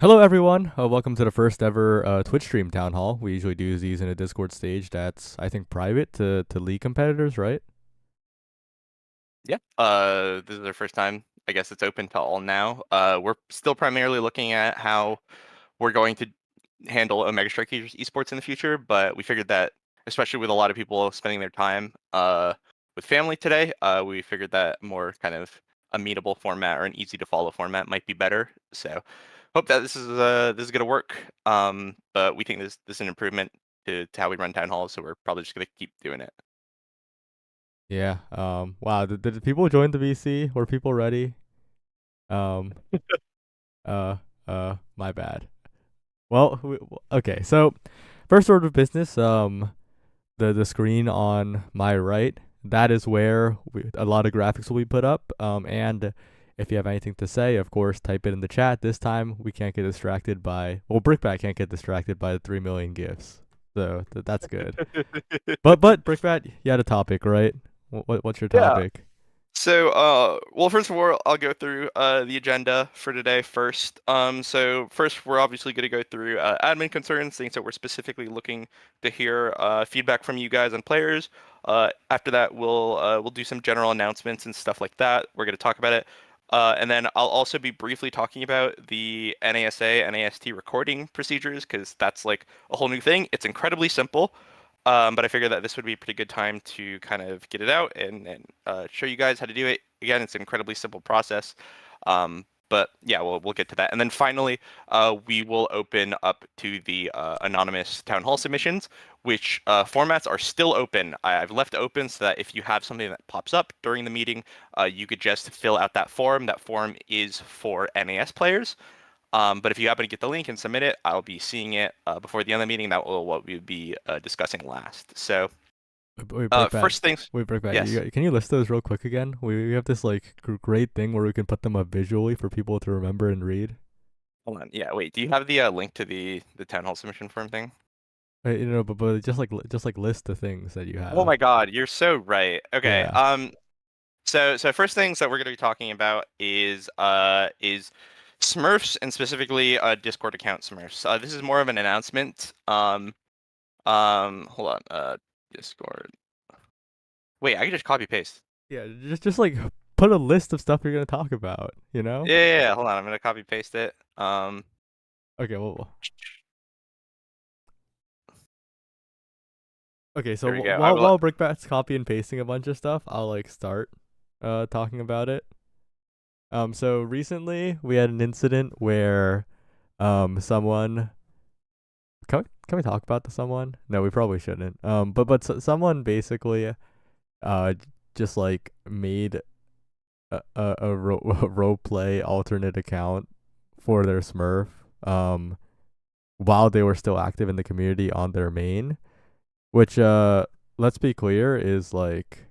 Hello, everyone. Welcome to the first ever Twitch stream town hall. We usually do these in a Discord stage that's, I think, private to league competitors, right? Yeah. This is our first time. I guess it's open to all now. We're still primarily looking at how we're going to handle Omega Strikers esports in the future, but we figured that, especially with a lot of people spending their time with family today, we figured that more kind of amenable format or an easy to follow format might be better. So hope that this is gonna work. But we think this is an improvement to how we run town halls, so we're probably just gonna keep doing it. Yeah. Wow. Did people join the VC? Were people ready? Um. My bad. Well. Okay. So, first order of business. The screen on my right. That is where a lot of graphics will be put up. And if you have anything to say, of course, type it in the chat. This time we can't get distracted by. Well, Brickbat can't get distracted by the 3 million gifs. So that's good. But Brickbat, you had a topic, right? What's your Yeah. topic? So, well, first of all, I'll go through the agenda for today first. So first, we're obviously going to go through admin concerns, things that we're specifically looking to hear feedback from you guys and players. After that, we'll do some general announcements and stuff like that. We're going to talk about it. And then I'll also be briefly talking about the NASA, NAST recording procedures, because that's like a whole new thing. It's incredibly simple. But I figured that this would be a pretty good time to kind of get it out and show you guys how to do it. Again, it's an incredibly simple process. But yeah, we'll get to that. And then finally, we will open up to the anonymous town hall submissions, which formats are still open. I've left open so that if you have something that pops up during the meeting, you could just fill out that form. That form is for NAS players. But if you happen to get the link and submit it, I'll be seeing it before the end of the meeting. That will what we would be discussing last. So, first things. Wait, Brickbat. Yes. Can you list those real quick again? We have this like great thing where we can put them up visually for people to remember and read. Hold on. Yeah. Wait. Do you have the link to the town hall submission form thing? But just like list the things that you have. Oh my God, you're so right. Okay. Yeah. So first things that we're going to be talking about is Smurfs, and specifically Discord account Smurfs. This is more of an announcement. Hold on. Discord. Wait, I can just copy paste. Yeah, just like put a list of stuff you're gonna talk about, you know? Yeah. Hold on, I'm gonna copy paste it. Okay, well. Okay, so There we go. while Brickbat's copy and pasting a bunch of stuff, I'll like start talking about it. So recently we had an incident where someone can we talk about the someone? No, we probably shouldn't. But someone basically uh just like made a role play alternate account for their Smurf while they were still active in the community on their main, which let's be clear is like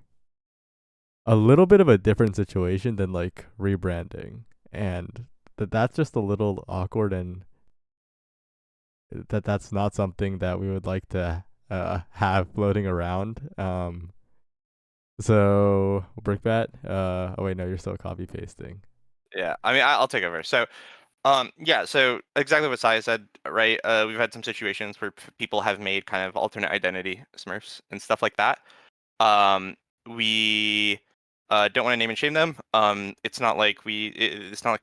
a little bit of a different situation than like rebranding, and that's just a little awkward, and that's not something that we would like to have floating around. So Brickbat, oh wait, no, you're still copy pasting. Yeah, I mean, I'll take over. So, yeah, so exactly what Sai said, right? We've had some situations where people have made kind of alternate identity Smurfs and stuff like that. Um, we don't want to name and shame them. It's not like we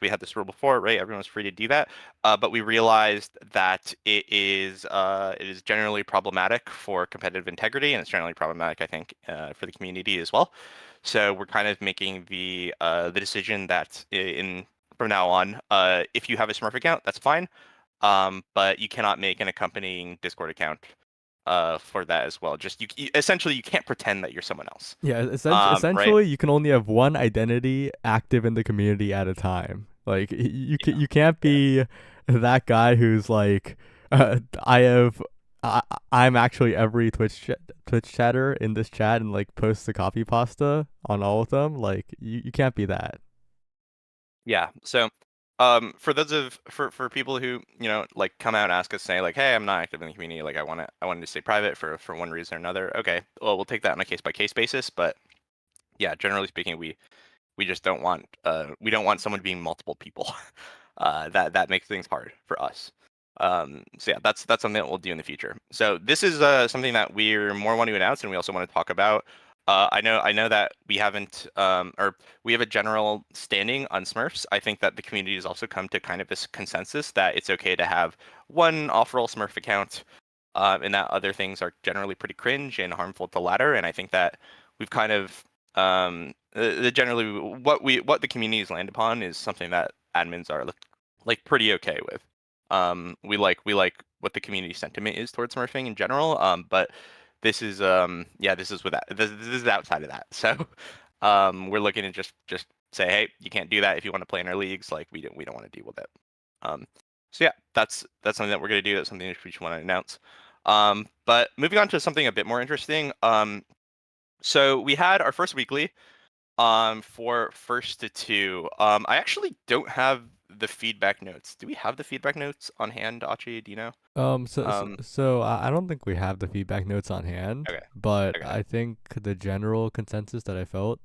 had this rule before, right? Everyone's free to do that. But we realized that it is generally problematic for competitive integrity, and it's generally problematic, I think, for the community as well. So we're kind of making the decision that in from now on, if you have a Smurf account, that's fine. But you cannot make an accompanying Discord account for that as well. Just essentially you can't pretend that you're someone else. Yeah, Right? essentially, you can only have one identity active in the community at a time. Like Yeah. you can't Yeah. be that guy who's like, I have, I, I'm actually every Twitch chatter in this chat and like post the copy pasta on all of them. Like you can't be that. Yeah. So, for for people who like come out and ask us, say like, hey, I'm not active in the community, like I wanted to stay private for one reason or another. Okay, well we'll take that on a case by case basis, but yeah, generally speaking, we just don't want we don't want someone being multiple people. That makes things hard for us. So yeah, that's something that we'll do in the future. So this is something that we're more want to announce, and we also want to talk about. I know that we haven't or we have a general standing on Smurfs. I think that the community has also come to kind of this consensus that it's okay to have one off-roll Smurf account, and that other things are generally pretty cringe and harmful to ladder. And I think that we've kind of generally what the communities land upon is something that admins are like pretty okay with. We like what the community sentiment is towards smurfing in general. But this is yeah, this is this is outside of that. So we're looking to just say, hey, you can't do that if you want to play in our leagues. Like we don't want to deal with it. Um, so yeah, that's something that we're gonna do. That's something that we should want to announce. But moving on to something a bit more interesting. So we had our first weekly for first to two. I actually don't have the feedback notes. Do we have the feedback notes on hand, Achi? Do you know? Um, I don't think we have the feedback notes on hand, okay, but okay. I think the general consensus that I felt,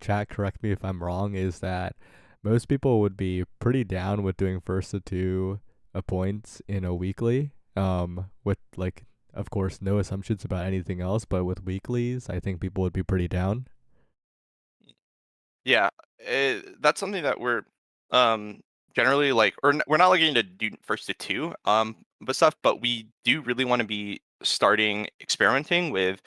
chat, correct me if I'm wrong, is that most people would be pretty down with doing first to two points in a weekly, with like, of course, no assumptions about anything else, but with weeklies, I think people would be pretty down. Yeah, that's something that we're um generally like, or we're not looking to do first to two but stuff, but we do really want to be starting experimenting with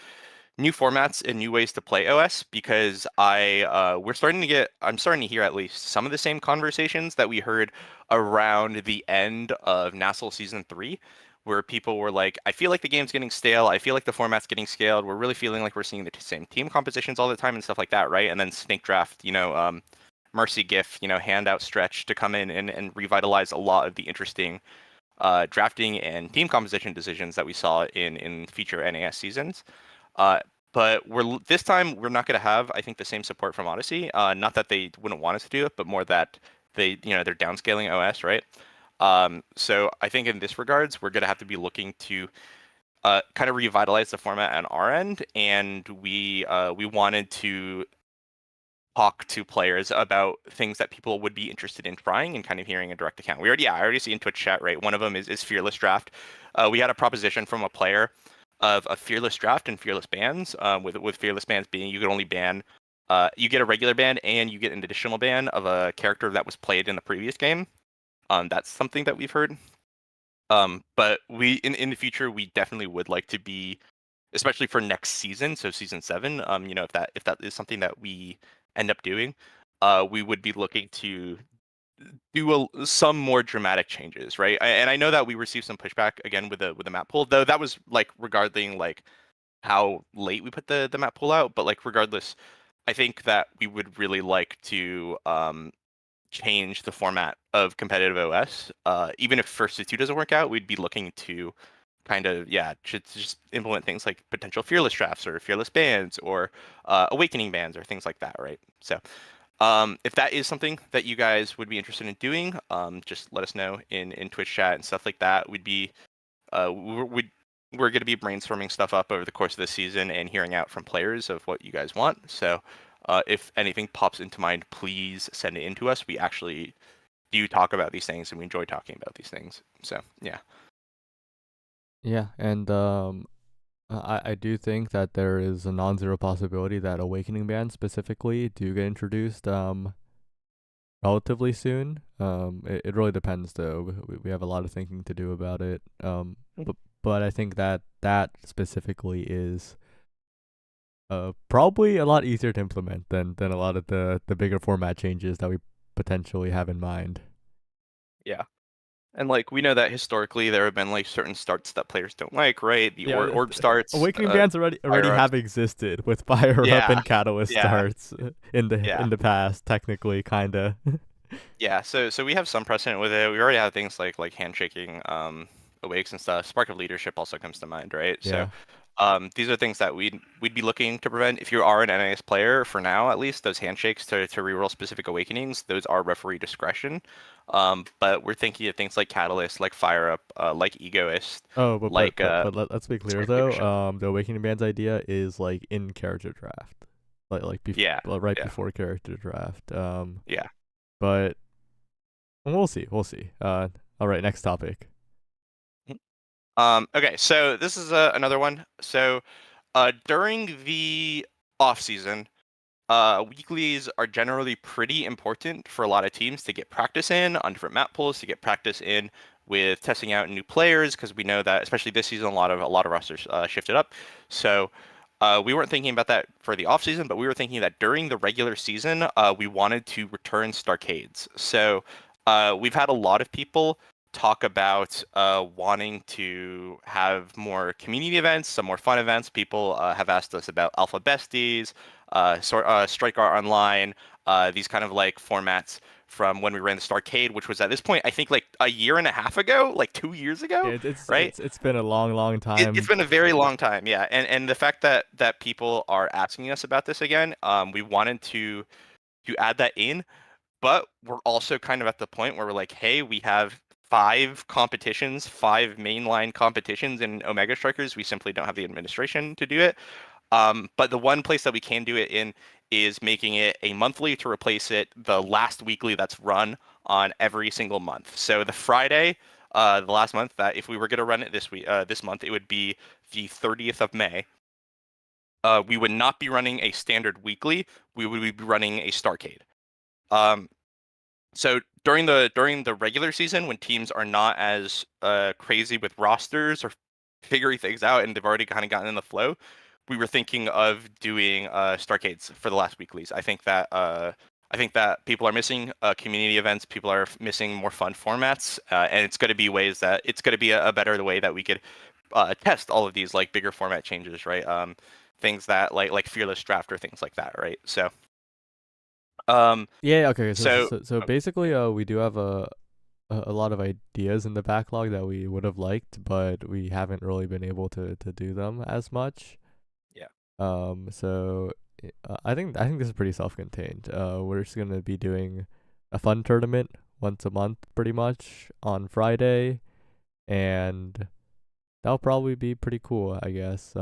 new formats and new ways to play OS because I'm starting to hear at least some of the same conversations that we heard around the end of Nasl season 3, where people were like, I feel like the game's getting stale, I feel like the format's getting scaled, we're really feeling like we're seeing the same team compositions all the time and stuff like that, right? And then Snake Draft, Mercy GIF, hand outstretched to come in and revitalize a lot of the interesting drafting and team composition decisions that we saw in future NAS seasons. Uh, but this time we're not going to have, I think, the same support from Odyssey. Not that they wouldn't want us to do it, but more that they're downscaling OS, right? So I think in this regards, we're going to have to be looking to kind of revitalize the format on our end, and we wanted to talk to players about things that people would be interested in trying and kind of hearing a direct account. I already see in Twitch chat, right? One of them is Fearless Draft. We had a proposition from a player of a Fearless Draft and Fearless bans. With Fearless bans being you can only ban, you get a regular ban and you get an additional ban of a character that was played in the previous game. That's something that we've heard. But in the future, we definitely would like to be especially for next season, so season 7. If that is something that we end up doing, we would be looking to do some more dramatic changes, right? And I know that we received some pushback again with the map pool, though that was like regarding like how late we put the map pool out. But like regardless, I think that we would really like to change the format of competitive OS. Even if first to two doesn't work out, we'd be looking to kind of just implement things like potential fearless drafts or fearless bans or awakening bans or things like that, right? So if that is something that you guys would be interested in doing, just let us know in Twitch chat and stuff like that. We're going to be brainstorming stuff up over the course of this season and hearing out from players of what you guys want. So if anything pops into mind, please send it in to us. We actually do talk about these things and we enjoy talking about these things. So yeah. Yeah, and I do think that there is a non-zero possibility that awakening bands specifically do get introduced relatively soon. It really depends though. We have a lot of thinking to do about it. But I think that that specifically is probably a lot easier to implement than a lot of the bigger format changes that we potentially have in mind. Yeah. And like we know that historically there have been like certain starts that players don't like, right? The Yeah, orb starts, awakening bands already fire ups. have existed with fire up Yeah, and catalyst yeah, starts in yeah. the past, technically, kinda. Yeah, so we have some precedent with it. We already have things like handshaking, awakes and stuff. Spark of leadership also comes to mind, right? So Yeah. these are things that we'd be looking to prevent. If you are an NAS player, for now at least, those handshakes to reroll specific awakenings, those are referee discretion. But we're thinking of things like Catalyst, like Fire Up, like Egoist, Oh, like let's be clear Spark of though. Leadership. The awakening bands idea is like in character draft, Yeah, right yeah, before character draft. yeah. But we'll see. We'll see. All right. Next topic. Okay, so this is another one. So during the off season, weeklies are generally pretty important for a lot of teams to get practice in on different map pools, to get practice in with testing out new players, because we know that especially this season, a lot of rosters shifted up. So we weren't thinking about that for the off season, but we were thinking that during the regular season, we wanted to return Starcades. So we've had a lot of people talk about wanting to have more community events, some more fun events. People have asked us about Alpha Besties, Strike Art Online, these kind of like formats from when we ran the Starcade, which was at this point I think like a year and a half ago, like 2 years Yeah, ago, right? it's been a long It's time. been a very long time, yeah. And the fact that people are asking us about this again, we wanted to add that in, but we're also kind of at the point where we're like, hey, we have five mainline competitions in Omega Strikers. We simply don't have the administration to do it. But the one place that we can do it in is making it a monthly to replace it the last weekly that's run on every single month. So the Friday, the last month, that if we were going to run it this month, it would be the 30th of May. We would not be running a standard weekly. We would be running a Starcade. Um, so during the regular season, when teams are not as crazy with rosters or figuring things out, and they've already kind of gotten in the flow, we were thinking of doing Starcades for the last weeklies. I think that people are missing community events. People are missing more fun formats, and it's going to be ways that it's going to be a better way that we could test all of these like bigger format changes, right? Things that like fearless draft or things like that, right? So, um, Yeah. Okay. so So basically, we do have a lot of ideas in the backlog that we would have liked, but we haven't really been able to do them as much. yeah. So I think this is pretty self-contained. We're just gonna be doing a fun tournament once a month, pretty much on Friday, and that'll probably be pretty cool, I guess.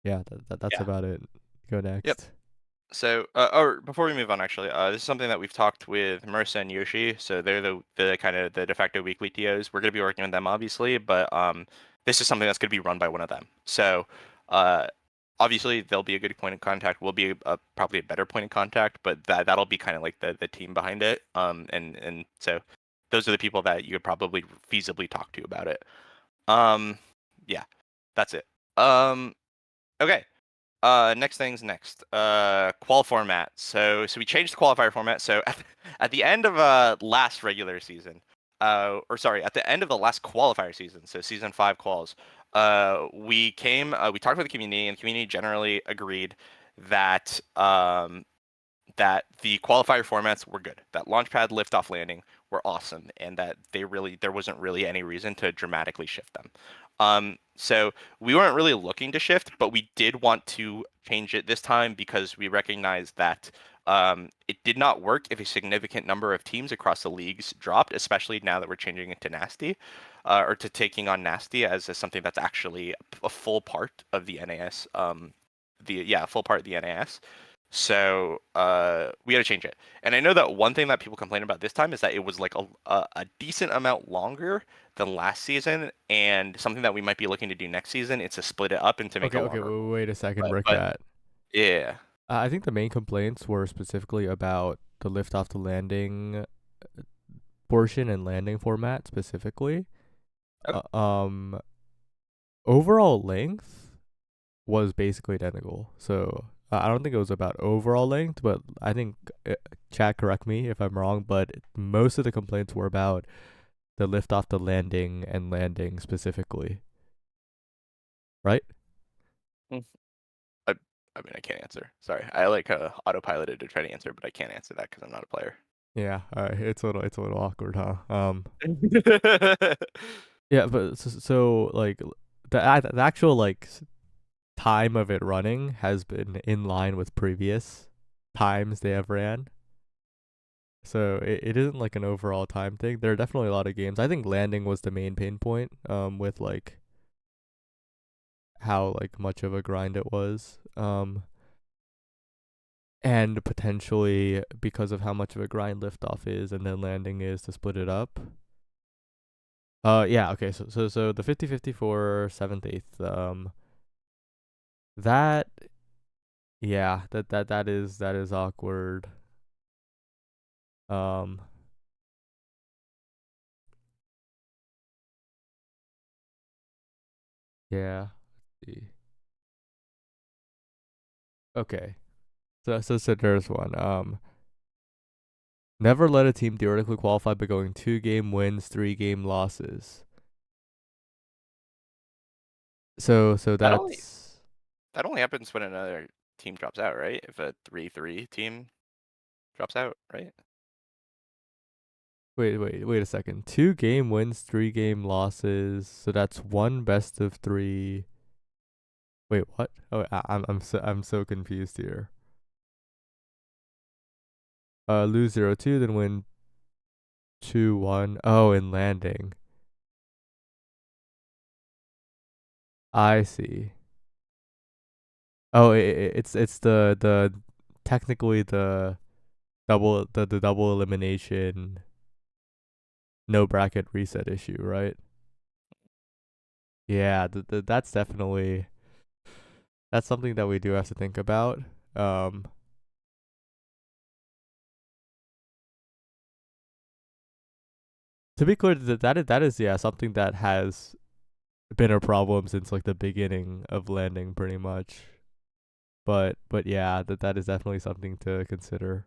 Yeah, that's Yeah. about it. Go Yep. next. So, or before we move on, actually, this is something that we've talked with Marissa and Yoshi. So they're the kind of the de facto weekly TOs. We're going to be working with them, obviously, but this is something that's going to be run by one of them. So, uh, obviously, they'll be a good point of contact. We'll be probably a better point of contact, but that'll be kind of like the team behind it. And so those are the people that you could probably feasibly talk to about it. Um, yeah. That's it. Okay. Next things next. Qual format. So we changed the qualifier format. So at the end of last regular season, or sorry, at the end of the last qualifier season, so season 5 quals, we talked with the community, and the community generally agreed that that the qualifier formats were good, that launchpad, liftoff, landing were awesome, and that there wasn't really any reason to dramatically shift them. So we weren't really looking to shift, but we did want to change it this time because we recognized that it did not work if a significant number of teams across the leagues dropped, especially now that we're changing it to Nasty, or to taking on Nasty as something that's actually a full part of the NAS. Full part of the NAS. So we had to change it. And I know that one thing that people complain about this time is that it was like a decent amount longer than last season, and something that we might be looking to do next season is to split it up and to make Okay, a okay, longer pool. wait a second, But break but that. yeah. I think the main complaints were specifically about the lift off the landing portion and landing format specifically. Okay. Uh, um, Overall length was basically identical. So I don't think it was about overall length, but I think chat correct me if I'm wrong. But most of the complaints were about the lift off the landing and landing specifically, right? Mm. I I mean I can't answer. Sorry. I like autopiloted to try to answer, but I can't answer that because I'm not a player. Yeah, it's a little awkward, huh? Yeah, but so like the actual like time of it running has been in line with previous times they have ran. So it isn't like an overall time thing. There are definitely a lot of games. I think landing was the main pain point, with like how like much of a grind it was. And potentially because of how much of a grind liftoff is and then landing is to split it up. Yeah, okay, so the 50-50 for 7th, 8th, that yeah, that is awkward. Um yeah. Let's see. Okay. So there's one. Never let a team theoretically qualify by going 2 game wins, 3 game losses. So That only that's that only happens when another team drops out, right? If a 3-3 team drops out, right? wait a second. 2 game wins, 3 game losses. So that's one best of 3. Wait, what? Oh, I'm so confused here. Lose 0-2, then win 2-1. Oh, in landing. I see. Oh, it's the technically the double elimination no bracket reset issue, right? Yeah, that's something that we do have to think about. Um, to be clear, that is yeah something that has been a problem since like the beginning of landing, pretty much. But yeah, that is definitely something to consider.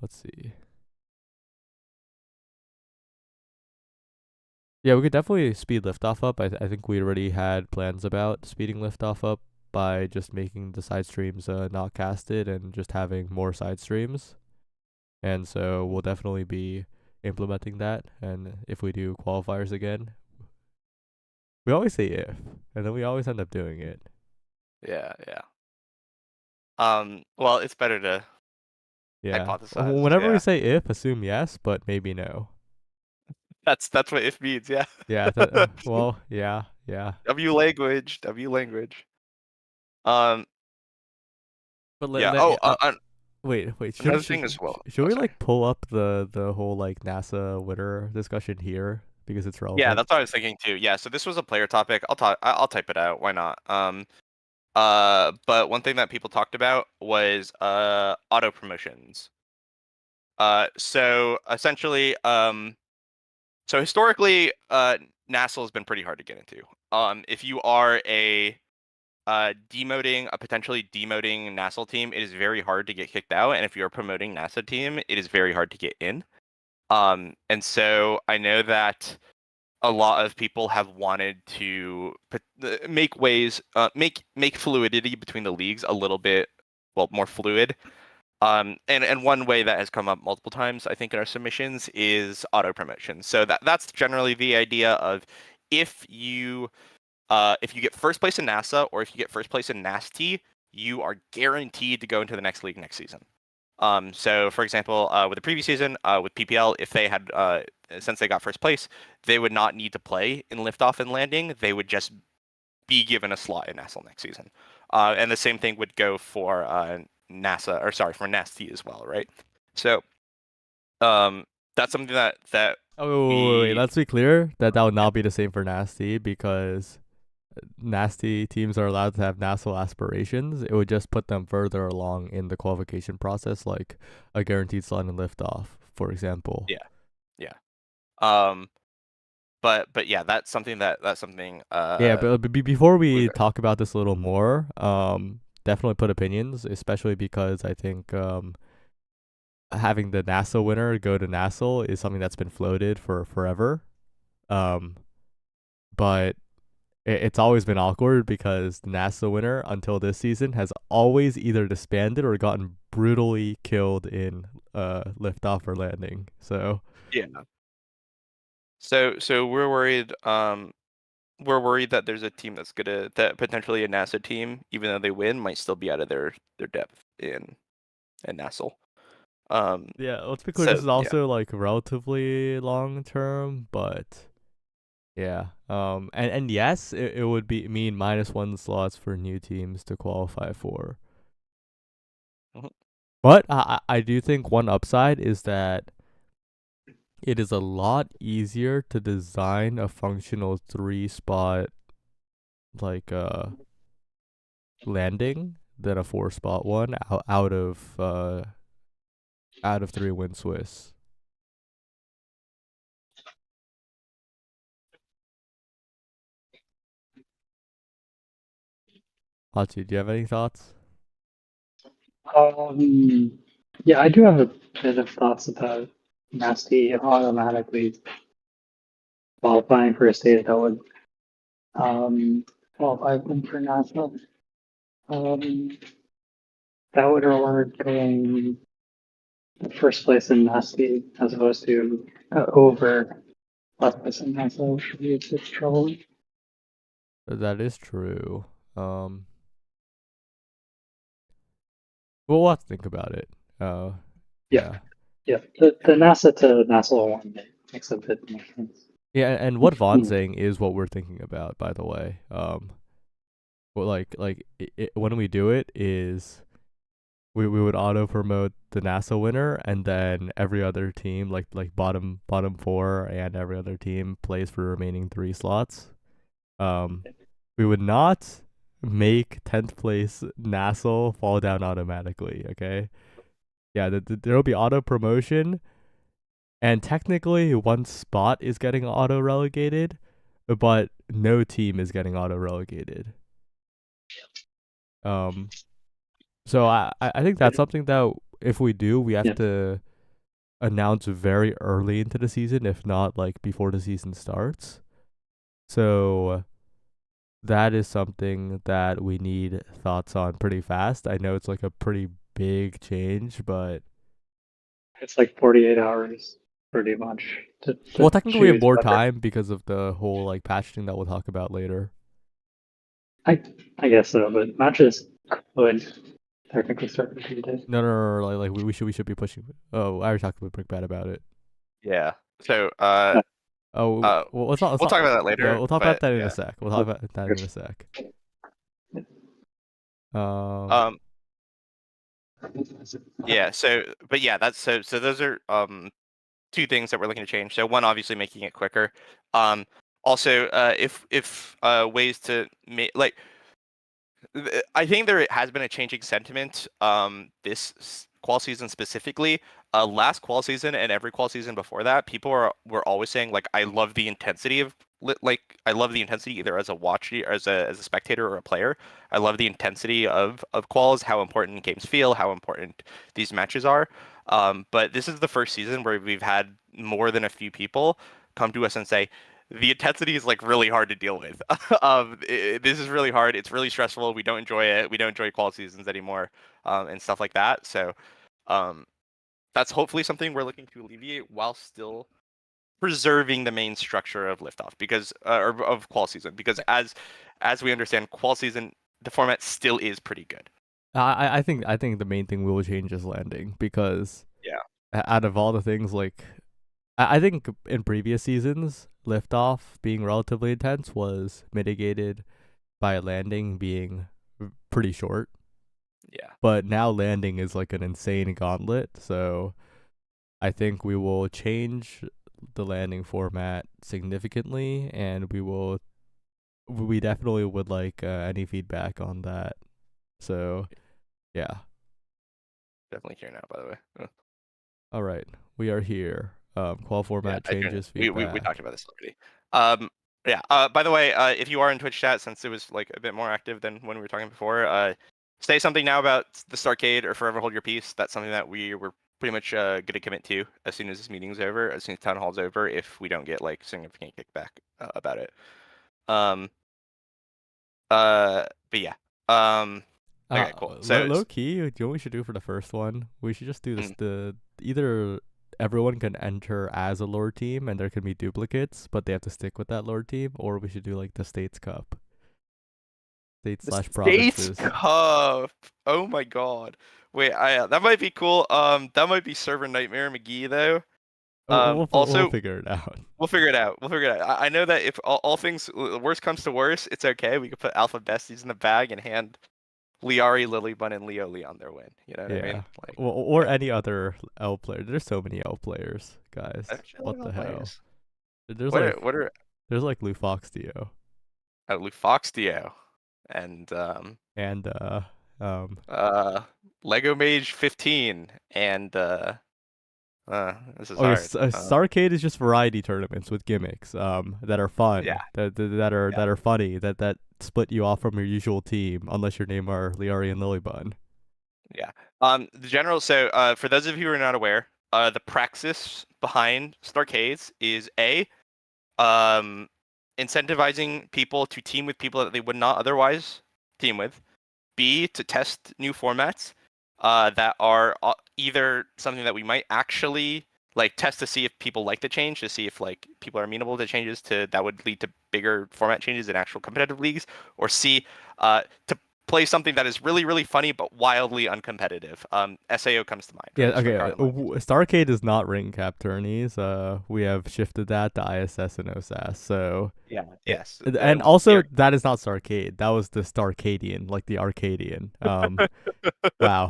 Let's see. Yeah, we could definitely speed liftoff up. I think we already had plans about speeding liftoff up by just making the side streams not casted and just having more side streams. And so we'll definitely be implementing that. And if we do qualifiers again, we always say if, and then we always end up doing it. Yeah, yeah. Well, it's better to Yeah. hypothesize. Whenever we Yeah. say if, assume yes, but maybe no. That's what if means, yeah. Yeah. Well, yeah, yeah. W language, W language. Um, But yeah. Oh, wait. another thing as well. Should Oh, we sorry. like pull up the whole like NASA winner discussion here because it's Yeah, relevant? that's what I was thinking too. Yeah, so this was a player topic. I'll type it out. Why not? But one thing that people talked about was auto promotions. So essentially, So historically, Nasl has been pretty hard to get into. If you are a potentially demoting Nasl team, it is very hard to get kicked out, and if you're a promoting NASA team, it is very hard to get in. And so I know that a lot of people have wanted to make fluidity between the leagues a little bit, well, more fluid. And one way that has come up multiple times, I think, in our submissions is auto promotion. So that's generally the idea of if you if you get first place in NASA or if you get first place in Nasty, you are guaranteed to go into the next league next season. So for example, with the previous season, with PPL, if they had since they got first place, they would not need to play in liftoff and landing. They would just be given a slot in NASA next season. And the same thing would go for NASA, or sorry, for Nasty as well, right? So um, that's something that Oh, wait, we let's be clear that that would not be the same for Nasty because Nasty teams are allowed to have national aspirations. It would just put them further along in the qualification process, like a guaranteed slot and liftoff, for example. yeah, yeah. Um, but yeah, that's something Yeah, but before we we talk about this a little more, definitely put opinions, especially because I think having the NASA winner go to Nasl is something that's been floated for forever. Um, but it's always been awkward because the NASA winner until this season has always either disbanded or gotten brutally killed in liftoff or landing. So yeah. So we're worried that there's a team that potentially a NASA team, even though they win, might still be out of their depth in Nasl. Um, yeah, let's be clear. This so is yeah. also like relatively long term, but yeah. And yes, it would be mean -1 slots for new teams to qualify for. Mhm. But I do think one upside is that it is a lot easier to design a functional 3 spot like landing than a 4 spot one out of 3 win Swiss. Hachi, do you have any thoughts? Um, yeah, I do have a bit of thoughts about Nasty automatically qualifying for a state that would qualify them for national. Um, that would reward going first place in Nasty as opposed to over last place in national, which would be a bit trouble. That is true. Um, well, we'll have to think about it. Yeah, Yeah. yeah. The NASA to national one makes a bit more sense. Yeah, and what Vaughn's saying is what we're thinking about, by the way. Well, when we do it is we would auto promote the NASA winner, and then every other team, like bottom 4, and every other team plays for the remaining 3 slots. We would not make 10th place NASA fall down automatically. Okay, yeah, there will be auto promotion, and technically one spot is getting auto relegated, but no team is getting auto relegated. Um, so I think that's something that if we do, we have Yeah, to announce very early into the season, if not like before the season starts. So that is something that we need thoughts on pretty fast. I know it's like a pretty big change, but it's like 48 hours pretty much well, to technically we have choose more whether. time because of the whole like patch thing that we'll talk about later. I I guess so, but matches could technically start with Tuesday. No, like we should be pushing. Oh, I already talked with Brick Bad about it. Yeah. So Yeah, Oh, uh, well, let's we'll not. talk about that Yeah, later, we'll talk about but that in a yeah. sec. We'll talk okay. about that in a sec. Yeah. Um, Um, yeah. But yeah, so those are two things that we're looking to change. So one, obviously making it quicker. Um, Also, if ways to make like I think there has been a changing sentiment this qual season specifically last qual season and every qual season before that, people were always saying like, I love the intensity of I love the intensity either as a watcher, as a spectator or a player. I love the intensity of quals, how important games feel, how important these matches are. But this is the first season where we've had more than a few people come to us and say the intensity is like really hard to deal with. This is really hard. It's really stressful. We don't enjoy it. We don't enjoy qual seasons anymore, and stuff like that. So. Um, that's hopefully something we're looking to alleviate while still preserving the main structure of liftoff because or of qual season because as we understand qual season the format still is pretty good. I think the main thing we will change is landing because Yeah. out of all the things, like I think in previous seasons, liftoff being relatively intense was mitigated by landing being pretty short. Yeah. But now landing is like an insane gauntlet, so I think we will change the landing format significantly, and we definitely would like any feedback on that. So, yeah. Definitely here now, by the way. All right, we are here. Qual Yeah, format changes we feedback. talked about this already. Yeah. By the way, if you are in Twitch chat, since it was like a bit more active than when we were talking before, say something now about the Starcade or Forever Hold Your Peace. That's something that we were pretty much gonna commit to as soon as this meeting's over, as soon as town hall's over, if we don't get like significant kickback about it. Um. But yeah. Um. Okay. Cool. So. Low key, you know what we should do for the first one? We should just do this. Mm, The either everyone can enter as a lore team, and there can be duplicates, but they have to stick with that lore team, or we should do like the States Cup, states the slash States provinces. Cup. Oh my God. Wait, that might be cool. That might be server nightmare McGee though. We'll Also, figure it out. we'll figure it out. We'll figure it out. I know that if all things worst comes to worst, it's okay. We could put Alpha Besties in the bag and hand Liari, Lilybun, and Leo Leon their win. You know what I Yeah. mean? Like, Or yeah. any other L player. There's so many L players, guys. Actually, What the hell? players. There's What like are what are there's like Lou Fox Dio Luke Fox Dio and and um uh Lego Mage 15 and this is okay, hard. Starcade is just variety tournaments with gimmicks that are Yeah, fun, yeah, that are funny, that split you off from your usual team unless your name are Liari and Lilybun. yeah. The general. So, for those of you who are not aware, the praxis behind Starcades is um, incentivizing people to team with people that they would not otherwise team with. B, to test new formats that are either something that we might actually like test to see if people like the change, to see if like people are amenable to changes to that would lead to bigger format changes in actual competitive leagues, or C, to play something that is really really funny but wildly uncompetitive. SAO comes to mind, Yeah, right? okay. Starcade Online. Starcade is not ring cap tourneys. We have shifted that to ISS and OSAS. So, Yeah. it, Yes. and also that is not Starcade. That was the Starcadian, like the Arcadian. Wow.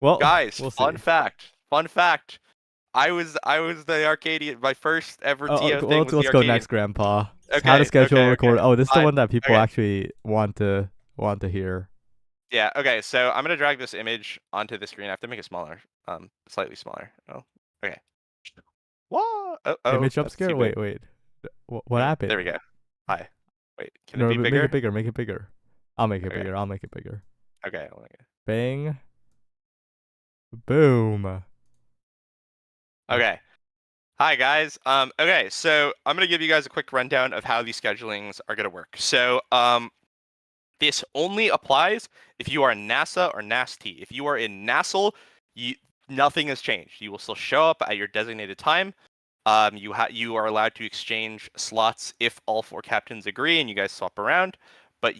Well, Guys, we'll fun see. fact. Fun fact. I was the Arcadian. My first ever Oh, TO well, thing was the let's go Arcadian. next, Grandpa. How to Okay, schedule a okay, record. okay. Oh, this is the one that people Okay. actually want to hear. Yeah, okay, so I'm gonna drag this image onto the screen. I have to make it smaller. Slightly smaller. Oh, okay. What? Oh, Image jump that's too scare. big. Wait. What There happened? we go. Hi. Wait, can it No, be make it bigger? bigger. Make it bigger. I'll make it Okay. bigger. I'll make it bigger. Okay. Bang. Boom. Okay. Hi guys. Okay, so I'm gonna give you guys a quick rundown of how these schedulings are gonna work. So, this only applies if you are in NASA or Nast. If you are in Nasl, nothing has changed. You will still show up at your designated time. You are allowed to exchange slots if all four captains agree and you guys swap around. But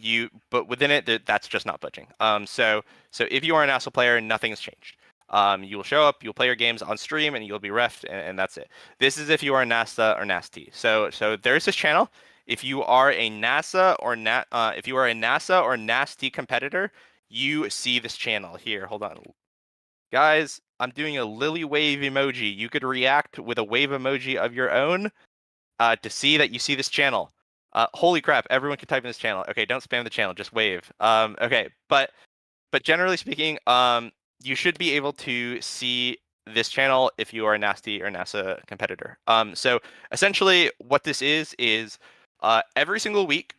within it, that's just not budging. So if you are a NASA player, nothing has changed. You will show up, you'll play your games on stream, and you'll be refed, and that's it. This is if you are a NASA or Nasty. So there's this channel. If you are a if you are a NASA or Nasty competitor, you see this channel here. Hold on, guys. I'm doing a lily wave emoji. You could react with a wave emoji of your own to see that you see this channel. Holy crap! Everyone can type in this channel. Okay, don't spam the channel. Just wave. Okay, but generally speaking, you should be able to see this channel if you are a Nasty or NASA competitor. So essentially, what this is every single week,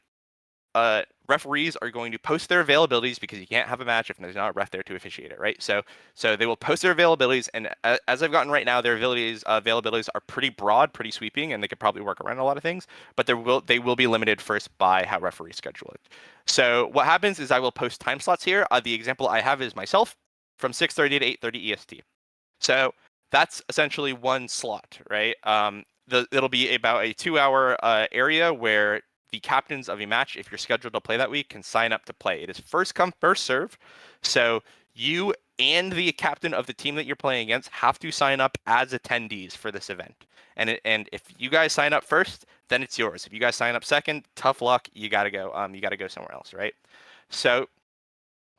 referees are going to post their availabilities because you can't have a match if there's not a ref there to officiate it, right? So they will post their availabilities, and as I've gotten right now, their availabilities are pretty broad, pretty sweeping, and they could probably work around a lot of things. But they will be limited first by how referees schedule it. So what happens is I will post time slots here. The example I have is myself from 6:30 to 8:30 EST. So that's essentially one slot, right? It'll be about a 2-hour area where the captains of a match, if you're scheduled to play that week, can sign up to play. It is first come, first serve. So you and the captain of the team that you're playing against have to sign up as attendees for this event. And if you guys sign up first, then it's yours. If you guys sign up second, tough luck. You gotta go. You gotta go somewhere else, right? So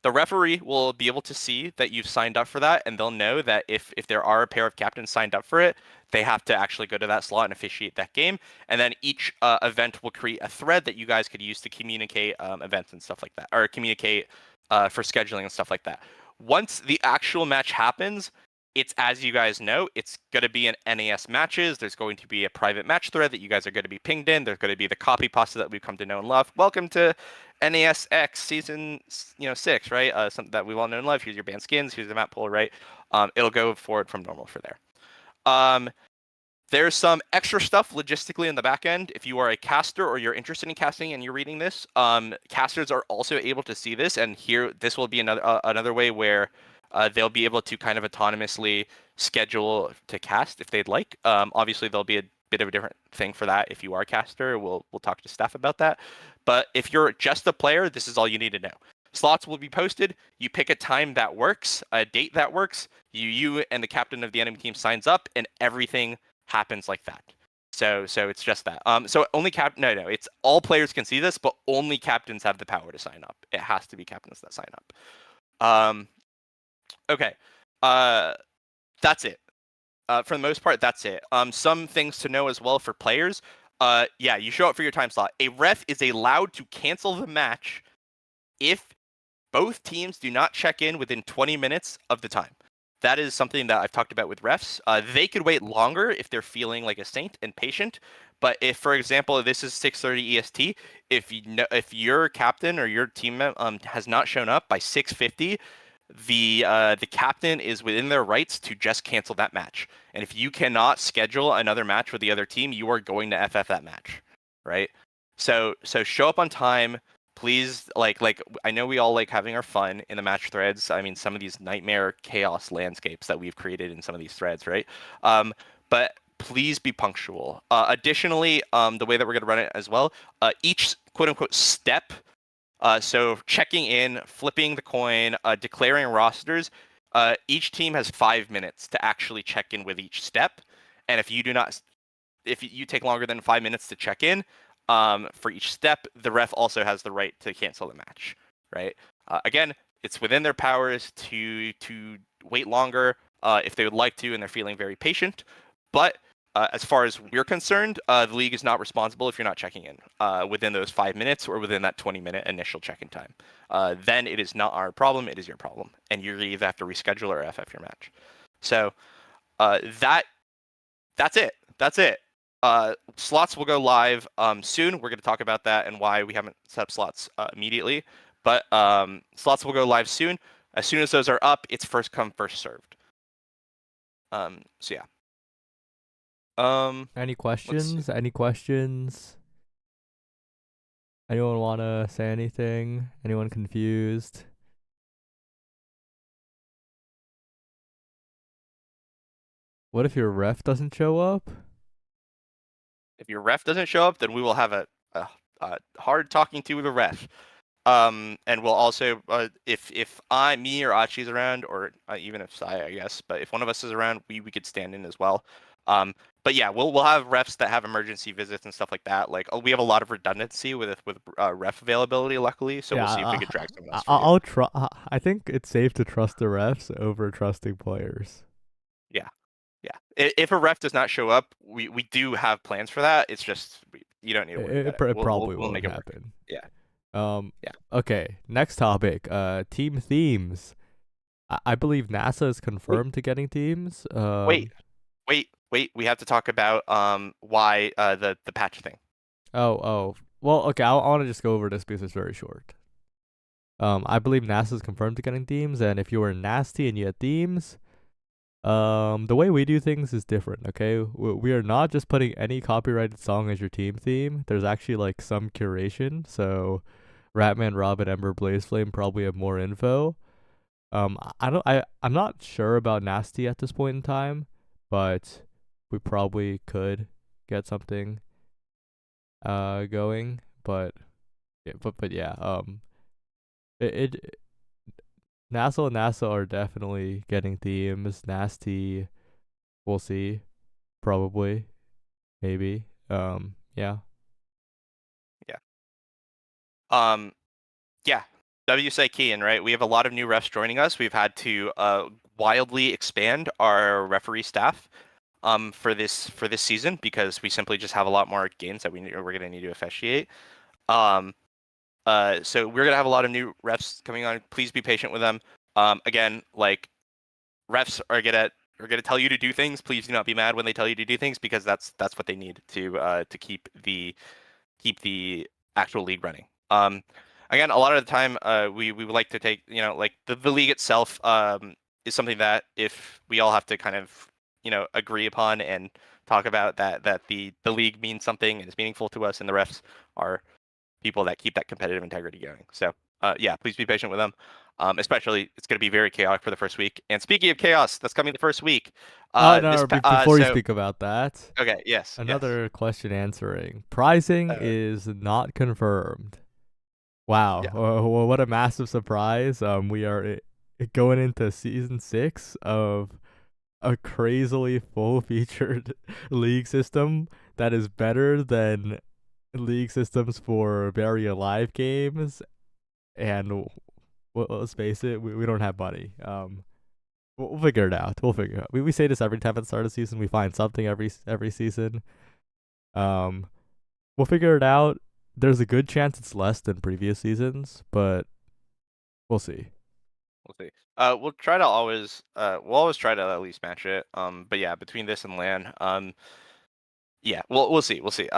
the referee will be able to see that you've signed up for that, and they'll know that if there are a pair of captains signed up for it, they have to actually go to that slot and officiate that game. And then each event will create a thread that you guys could use to communicate events and stuff like that, or communicate for scheduling and stuff like that. Once the actual match happens, it's, as you guys know, it's going to be in NAS matches. There's going to be a private match thread that you guys are going to be pinged in. There's going to be the copy pasta that we've come to know and love. Welcome to NASX season 6, right? Something that we've all known and love. Here's your band skins. Here's the map pool, right? It'll go forward from normal for there. There's some extra stuff logistically in the back end. If you are a caster or you're interested in casting and you're reading this, casters are also able to see this, and here this will be another way where they'll be able to kind of autonomously schedule to cast if they'd like. Obviously, there'll be a bit of a different thing for that if you are a caster. We'll talk to staff about that. But if you're just a player, this is all you need to know. Slots will be posted. You pick a time that works, a date that works. You and the captain of the enemy team signs up, and everything happens like that. So it's just that. So only it's all players can see this, but only captains have the power to sign up. It has to be captains that sign up. Okay. That's it. For the most part, that's it. Some things to know as well for players. Yeah, you show up for your time slot. A ref is allowed to cancel the match if both teams do not check in within 20 minutes of the time. That is something that I've talked about with refs. They could wait longer if they're feeling like a saint and patient. But if, for example, this is 6:30 EST, if your captain or your team has not shown up by 6:50, the captain is within their rights to just cancel that match. And if you cannot schedule another match with the other team, you are going to FF that match, right? So show up on time. Please, like I know we all like having our fun in the match threads. I mean, some of these nightmare chaos landscapes that we've created in some of these threads, right? But please be punctual. Additionally, the way that we're going to run it as well, each quote unquote step, so checking in, flipping the coin, declaring rosters, each team has 5 minutes to actually check in with each step. And if you take longer than 5 minutes to check in, for each step, the ref also has the right to cancel the match, right? Again, it's within their powers to wait longer if they would like to, and they're feeling very patient. But as far as we're concerned, the league is not responsible if you're not checking in within those 5 minutes or within that 20-minute initial check-in time. Then it is not our problem; it is your problem, and you either have to reschedule or FF your match. So that's it. That's it. Slots will go live soon. We're going to talk about that and why we haven't set up slots immediately. But slots will go live soon. As soon as those are up, it's first come, first served. So yeah. Any questions? Any questions? Anyone want to say anything? Anyone confused? What if your ref doesn't show up? If your ref doesn't show up, then we will have a hard talking to the ref. And we'll also, if me or Achi's around, or even if Sai, I guess, but if one of us is around, we could stand in as well. But yeah, we'll have refs that have emergency visits and stuff like that. Like, we have a lot of redundancy with ref availability, luckily. So we'll see if we could drag someone else. I'll try. I think it's safe to trust the refs over trusting players. Yeah. If a ref does not show up, we do have plans for that. It's just you don't need to worry about it. It probably we'll won't make it happen. Yeah. Okay, next topic. Team themes. I believe NASA is confirmed to getting teams. Wait, wait. We have to talk about why the patch thing. Oh. Well, okay. I want to just go over this because it's very short. I believe NASA is confirmed to getting themes, and if you were nasty and you had themes, the way we do things is different. Okay, we are not just putting any copyrighted song as your team theme. There's actually like some curation. So, Ratman, Robin, Ember, Blaze Flame probably have more info. I'm not sure about nasty at this point in time, but we probably could get something going. But yeah, it Nasl and NASA are definitely getting themes. Nasty, we'll see. Probably. Maybe. Yeah. Yeah. Yeah. WSA Kean, right? We have a lot of new refs joining us. We've had to wildly expand our referee staff for this season because we simply just have a lot more games that we're going to need to officiate. So we're gonna have a lot of new refs coming on. Please be patient with them. Again, like refs are gonna tell you to do things. Please do not be mad when they tell you to do things because that's what they need to keep the actual league running. Again, a lot of the time, we would like to take like the league itself is something that if we all have to kind of agree upon and talk about that the league means something and is meaningful to us, and the refs are people that keep that competitive integrity going. So yeah, please be patient with them. Especially, it's going to be very chaotic for the first week. And speaking of chaos, that's coming the first week. No. Before you speak about that, okay, yes, another question answering. Pricing is not confirmed. Wow, Yeah. what a massive surprise! We are going into season 6 of a crazily full-featured league system that is better than league systems for very alive games, and let's face it, we don't have money. We'll figure it out. We'll figure it out. We say this every time at the start of the season. We find something every season. We'll figure it out. There's a good chance it's less than previous seasons, but we'll see. We'll see. We'll try to we'll always try to at least match it. But yeah, between this and LAN, yeah, we'll see. We'll see.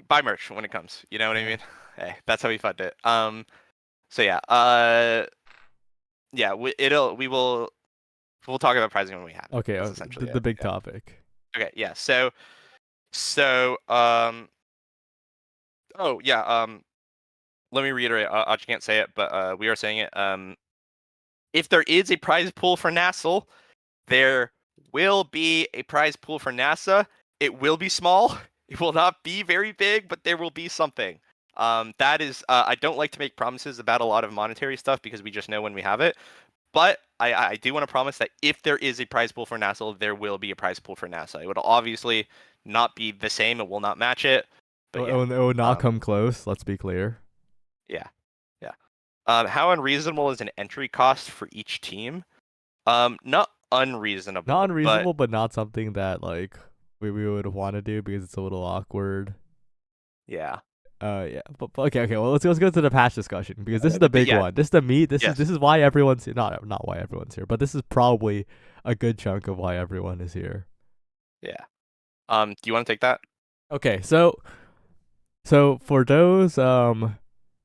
Buy merch when it comes. You know what I mean? Hey, that's how we fund it. So yeah, yeah, we'll talk about pricing when we have it. Okay, That's essentially the big yeah. topic. Okay, yeah. So, oh yeah. Let me reiterate. I just can't say it, but we are saying it. If there is a prize pool for Nasl, there will be a prize pool for NASA. It will be small. It will not be very big, but there will be something. That is, I don't like to make promises about a lot of monetary stuff because we just know when we have it. But I do want to promise that if there is a prize pool for NASA, there will be a prize pool for NASA. It would obviously not be the same. It will not match it. But yeah, it will not come close. Let's be clear. Yeah. How unreasonable is an entry cost for each team? Not unreasonable. Not unreasonable, but not something that like we would want to do because it's a little awkward. Yeah. Yeah. But okay. Well, let's go to the patch discussion because this is the big one. This is the meat. This is why everyone's here. Not why everyone's here, but this is probably a good chunk of why everyone is here. Yeah. Do you want to take that? Okay. So for those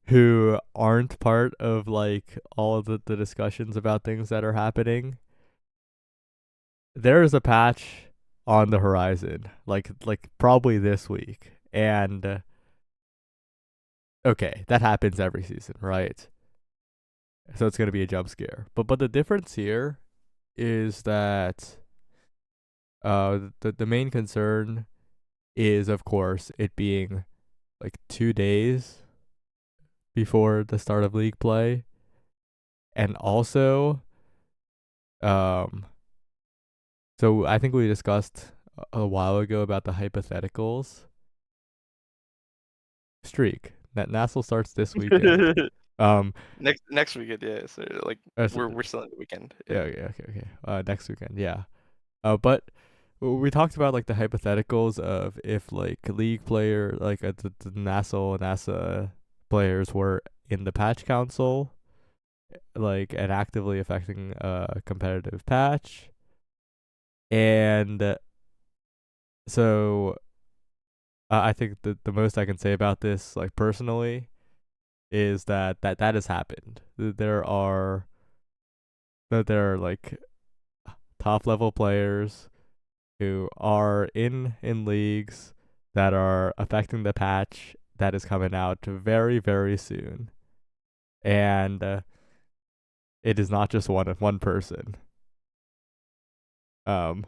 who aren't part of like all of the discussions about things that are happening, there is a patch on the horizon, like probably this week, and okay, that happens every season, right? So it's gonna be a jump scare. But the difference here is that the main concern is of course it being like 2 days before the start of league play, and also so I think we discussed a while ago about the hypotheticals streak. That Nasl starts this weekend. Next weekend, yeah. So like we're still in the weekend. Yeah. Okay. Next weekend, yeah. But we talked about like the hypotheticals of if like league player like the Nasl and NASA players were in the patch council like an actively affecting competitive patch. And so I think the most I can say about this, like personally, is that has happened. There are like top level players who are in leagues that are affecting the patch that is coming out very very soon, and it is not just one person. Um,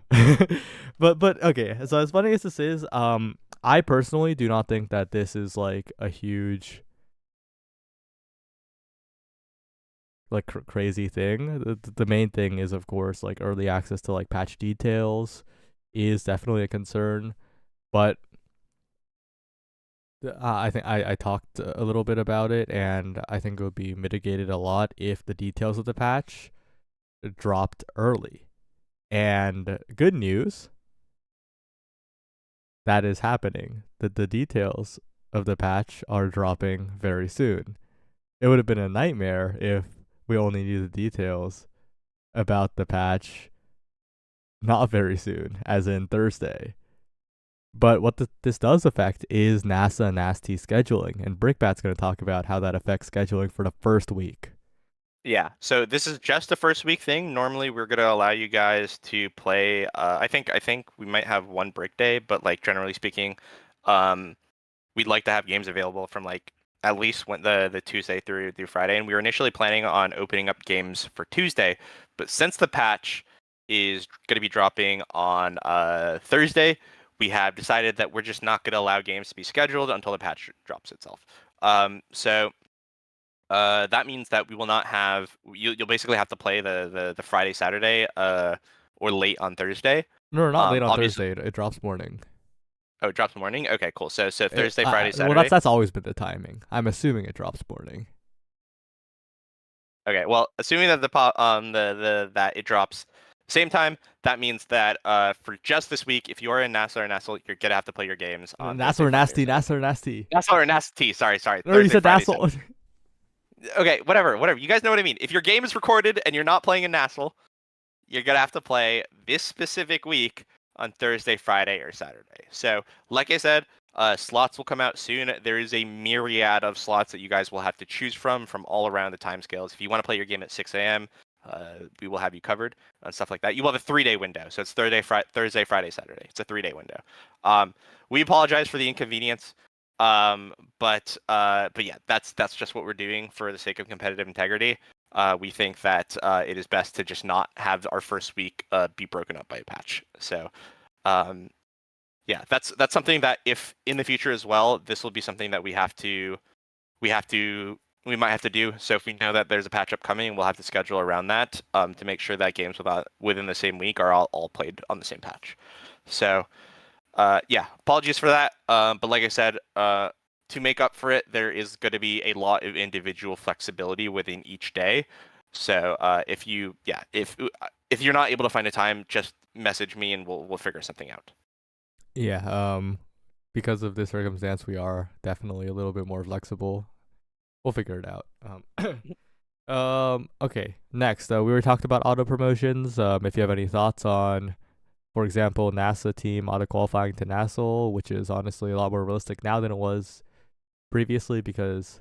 but okay. So as funny as this is, I personally do not think that this is like a huge like crazy thing. The main thing is of course like early access to like patch details is definitely a concern, but I think I talked a little bit about it, and I think it would be mitigated a lot if the details of the patch dropped early. And good news, that is happening. That the details of the patch are dropping very soon. It would have been a nightmare if we only knew the details about the patch not very soon, as in Thursday. But what this does affect is NASA and Nast scheduling, and Brickbat's going to talk about how that affects scheduling for the first week. Yeah, so this is just the first week thing. Normally, we're gonna allow you guys to play. I think we might have one break day, but like generally speaking, um, we'd like to have games available from like at least when the Tuesday through Friday. And we were initially planning on opening up games for Tuesday, but since the patch is going to be dropping on Thursday, we have decided that we're just not going to allow games to be scheduled until the patch drops itself. So that means that we will not have you'll basically have to play the Friday Saturday or late on Thursday. No, not late on Obviously, Thursday. It drops morning. oh, it drops morning. Okay, cool. So Thursday, Friday, Well, Saturday. that's always been the timing. I'm assuming it drops morning. Okay, well, assuming that the that it drops same time, that means that for just this week, if you are in Nasl or Nasl, you're gonna have to play your games on Thursday, Nassel or Friday, or nasty, Saturday. Nassel or nasty. Nasl or Nasty, sorry, No, you Thursday, said Friday, Nassel. Saturday. Okay, whatever. You guys know what I mean. If your game is recorded and you're not playing in Nasl, you're gonna have to play this specific week on Thursday, Friday, or Saturday. So, like I said, slots will come out soon. There is a myriad of slots that you guys will have to choose from all around the timescales. If you want to play your game at 6 a.m., we will have you covered and stuff like that. You will have a 3-day window, so it's Thursday, Friday, Saturday. It's a 3-day window. We apologize for the inconvenience, but yeah, that's just what we're doing for the sake of competitive integrity. We think that it is best to just not have our first week be broken up by a patch. So, um, yeah, that's something that if in the future as well, this will be something that we might have to do. So if we know that there's a patch upcoming, we'll have to schedule around that to make sure that games within the same week are all played on the same patch. So, yeah, apologies for that. But like I said, to make up for it, there is going to be a lot of individual flexibility within each day. So if you're not able to find a time, just message me and we'll figure something out. Yeah. Because of this circumstance, we are definitely a little bit more flexible. We'll figure it out. Okay. Next, we were talking about auto promotions. If you have any thoughts on, for example, NASA team auto qualifying to Nasl, which is honestly a lot more realistic now than it was previously because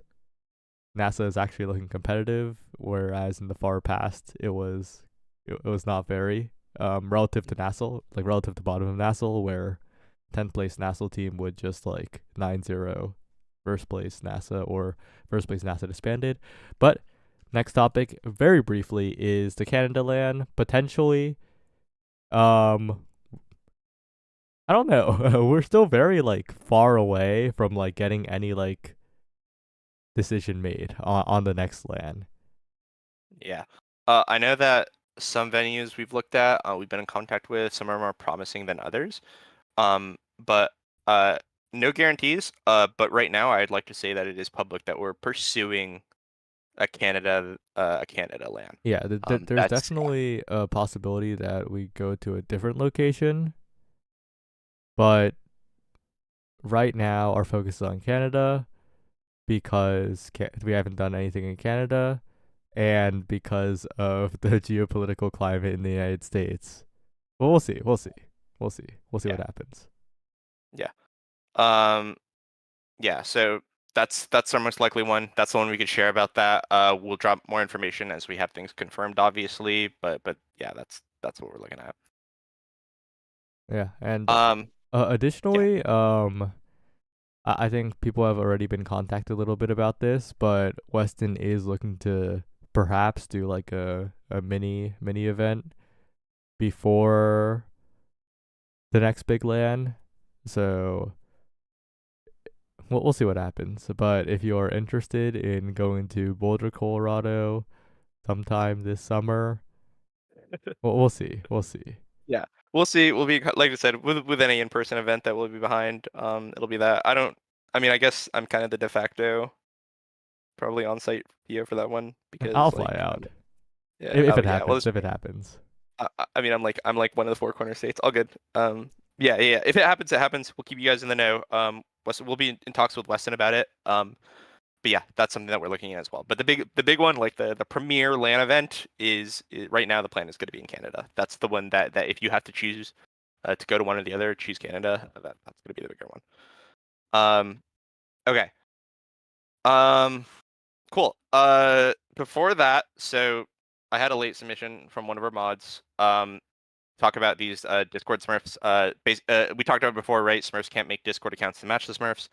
NASA is actually looking competitive, whereas in the far past it was not very relative to Nasl, like relative to bottom of Nasl, where 10th place Nasl team would just like 9-0 first place NASA or first place NASA disbanded. But next topic, very briefly, is the Canada LAN potentially. I don't know. We're still very like far away from like getting any like decision made on the next LAN. Yeah. I know that some venues we've looked at, we've been in contact with, some are more promising than others. But no guarantees. But right now, I'd like to say that it is public that we're pursuing a Canada LAN. Yeah, there's That's definitely a possibility that we go to a different location, but right now our focus is on Canada because we haven't done anything in Canada, and because of the geopolitical climate in the United States. Well, we'll see. We'll see. We'll see. We'll see Yeah. what happens. Yeah. Yeah. So that's our most likely one. That's the one we could share about that. We'll drop more information as we have things confirmed, obviously. But yeah, that's what we're looking at. Yeah, and Yeah. additionally, I think people have already been contacted a little bit about this, but Weston is looking to perhaps do like a mini event before the next big LAN. So we'll see what happens. But if you are interested in going to Boulder, Colorado sometime this summer, we'll see. We'll see. Yeah. We'll see. We'll be like I said with any in-person event that we'll be behind. It'll be that. I mean, I guess I'm kind of the de facto probably on-site VO for that one I'll because fly like out yeah. if Oh it yeah. Well, happens. If it happens. I mean, I'm like one of the four corner states. All good. Yeah. If it happens, it happens. We'll keep you guys in the know. Weston, we'll be in talks with Weston about it. But yeah, that's something that we're looking at as well. But the big one, like the premier LAN event, is right now the plan is going to be in Canada. That's the one that if you have to choose to go to one or the other, choose Canada. That's going to be the bigger one. Okay. Um, cool. Before that, so I had a late submission from one of our mods. Talk about these Discord Smurfs. We talked about it before, right? Smurfs can't make Discord accounts to match the Smurfs.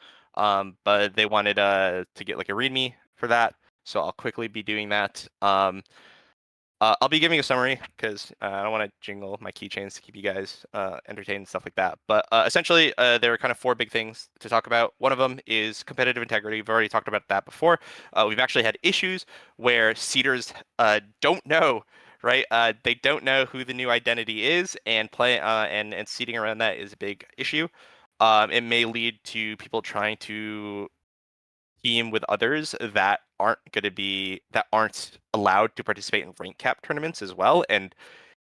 But they wanted to get like a README for that, so I'll quickly be doing that. I'll be giving a summary because I don't want to jingle my keychains to keep you guys entertained and stuff like that. But essentially, there are kind of four big things to talk about. One of them is competitive integrity. We've already talked about that before. We've actually had issues where seeders don't know, right? They don't know who the new identity is, and and seeding around that is a big issue. It may lead to people trying to team with others that aren't allowed to participate in rank cap tournaments as well. And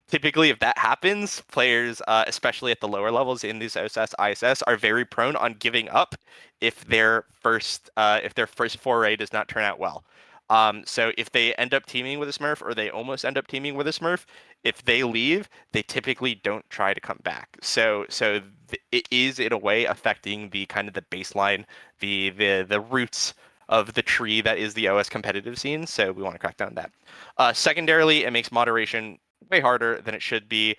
typically, if that happens, players, especially at the lower levels in these OSS, ISS, are very prone on giving up if if their first foray does not turn out well. So if they end up teaming with a Smurf, or they almost end up teaming with a Smurf, if they leave, they typically don't try to come back. It is in a way affecting the kind of the baseline, the roots of the tree that is the OS competitive scene. So we want to crack down on that. Secondarily, it makes moderation way harder than it should be.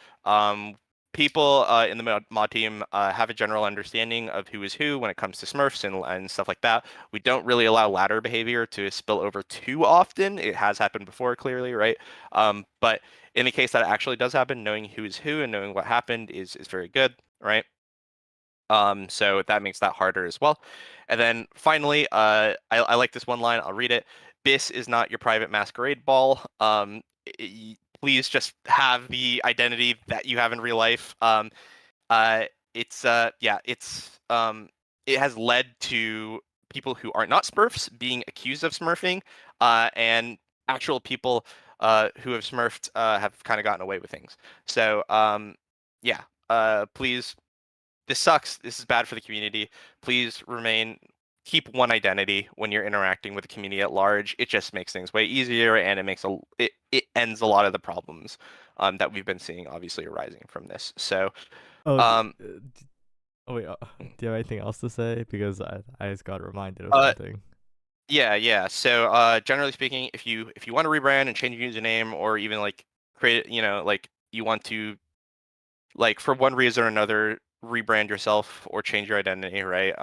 People in the mod team have a general understanding of who is who when it comes to Smurfs and stuff like that. We don't really allow ladder behavior to spill over too often. It has happened before, clearly, right? But in the case that it actually does happen, knowing who is who and knowing what happened is very good, right? So that makes that harder as well. And then finally, I like this one line. I'll read it. BIS is not your private masquerade ball. Please just have the identity that you have in real life. It's yeah, it has led to people who are not Smurfs being accused of Smurfing, and actual people who have Smurfed have kind of gotten away with things. So yeah, please, this sucks. This is bad for the community. Please keep one identity when you're interacting with the community at large. It just makes things way easier, and it ends a lot of the problems that we've been seeing, obviously arising from this. So Oh, um oh wait. Do you have anything else to say? Because I just got reminded of uh something. yeah. So generally speaking, if you want to rebrand and change your username, or even like create, like you want to, like, for one reason or another, rebrand yourself or change your identity, right?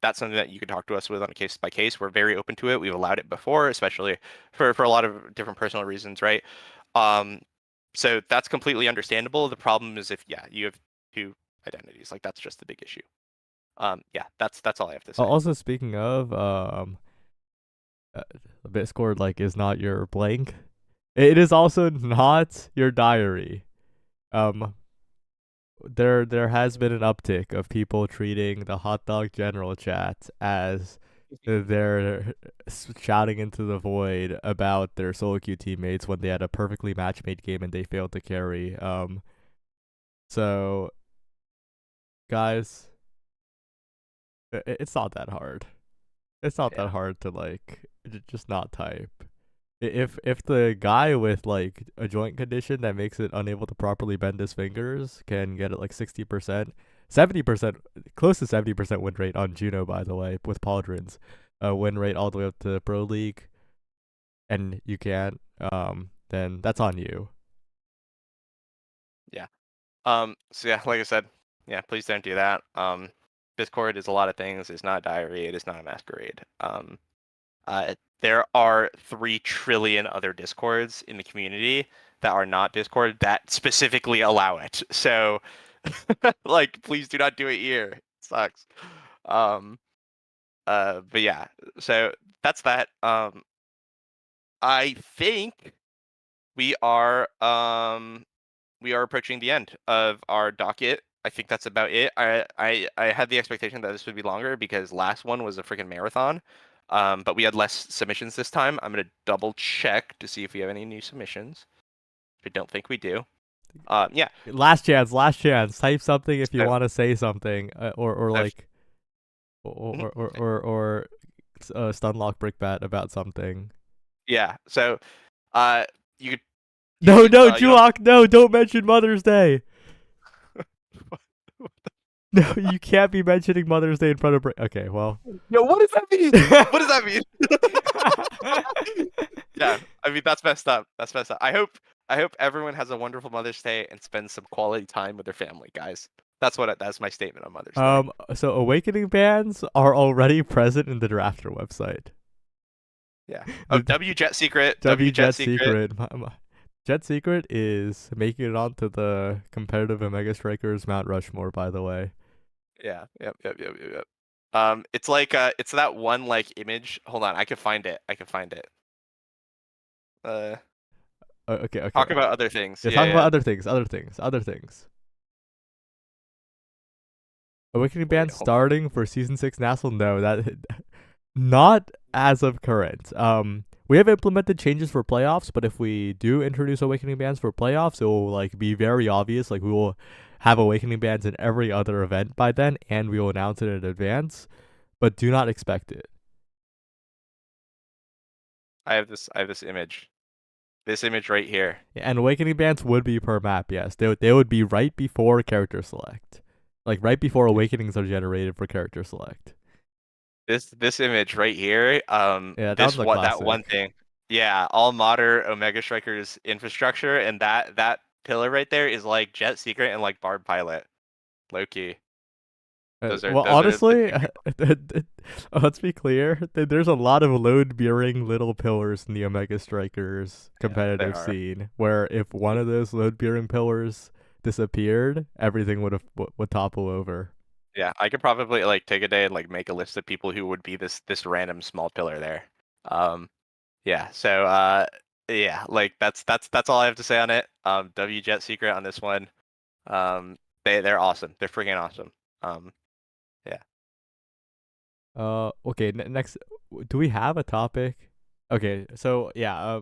That's something that you can talk to us with on a case by case. We're very open to it. We've allowed it before, especially for a lot of different personal reasons, right? Um, so that's completely understandable. The problem is if, yeah, you have two identities, like that's just the big issue. Yeah, that's all I have to say. Also, speaking of, uh, Discord like is not your blank. It is also not your diary. Um, there has been an uptick of people treating the hot dog general chat as they're shouting into the void about their solo queue teammates when they had a perfectly match made game and they failed to carry. So guys, it's not that hard. It's not Yeah. that hard to just not type. If the guy with like a joint condition that makes it unable to properly bend his fingers can get it like 60%, 70%, close to 70% win rate on Juno, by the way, with Pauldrons, win rate all the way up to Pro League, and you can't, then that's on you. Yeah. So yeah, like I said, yeah, please don't do that. Discord is a lot of things. It's not diary. It is not a masquerade. There are 3 trillion other Discords in the community that are not Discord that specifically allow it. So, like, please do not do it here. It sucks. But yeah, so that's that. I think we are approaching the end of our docket. I think that's about it. I had the expectation that this would be longer because last one was a freaking marathon. But we had less submissions this time. I'm gonna double check to see if we have any new submissions. I don't think we do. Yeah. Last chance, last chance. Type something if you So, want to say something, or I've- like, or Stunlock Brickbat about something. yeah. So, uh, you could. No, no, you don't- Juok, no, don't mention Mother's Day. No, you can't be mentioning Mother's Day in front of Okay, well. Yo, what does that mean? What does that mean? Yeah, I mean that's messed up. That's messed up. I hope everyone has a wonderful Mother's Day and spends some quality time with their family, guys. That's my statement on Mother's Day. So Awakening bands are already present in the Drafter website. Yeah. Oh, The W Jet Secret. W Jet Secret. Jet Secret is making it onto the competitive Omega Strikers Mount Rushmore, by the way. Yeah. Yep. It's like it's that one like image. Hold on, I can find it. Uh, Okay. talk about other things. Yeah, Yeah, talk about yeah. other things. Awakening Wait, band hold on. starting for season 6 Nasl? No, that not as of current. We have implemented changes for playoffs, but if we do introduce Awakening bands for playoffs, it will like be very obvious. Like we will have Awakening bands in every other event by then, and we will announce it in advance. But do not expect it. I have this image. This image right here. And Awakening bands would be per map. Yes, they would be right before character select, like right before Awakenings are generated for character select. This image right here. Yeah, that This was a that one classic. thing. Yeah, all modern Omega Strikers infrastructure, and that pillar right there is like Jet Secret and like Barb Pilot. Low key. Well, Those are the honestly, two. let's be clear. There's a lot of load bearing little pillars in the Omega Strikers Yeah, there competitive are. scene, where if one of those load bearing pillars disappeared, everything would topple over. Yeah, I could probably like take a day and like make a list of people who would be this random small pillar there. Yeah, so yeah, like that's all I have to say on it. W Jet Secret on this one. They're awesome. They're freaking awesome. Yeah. Okay. Next, do we have a topic? Okay, so yeah.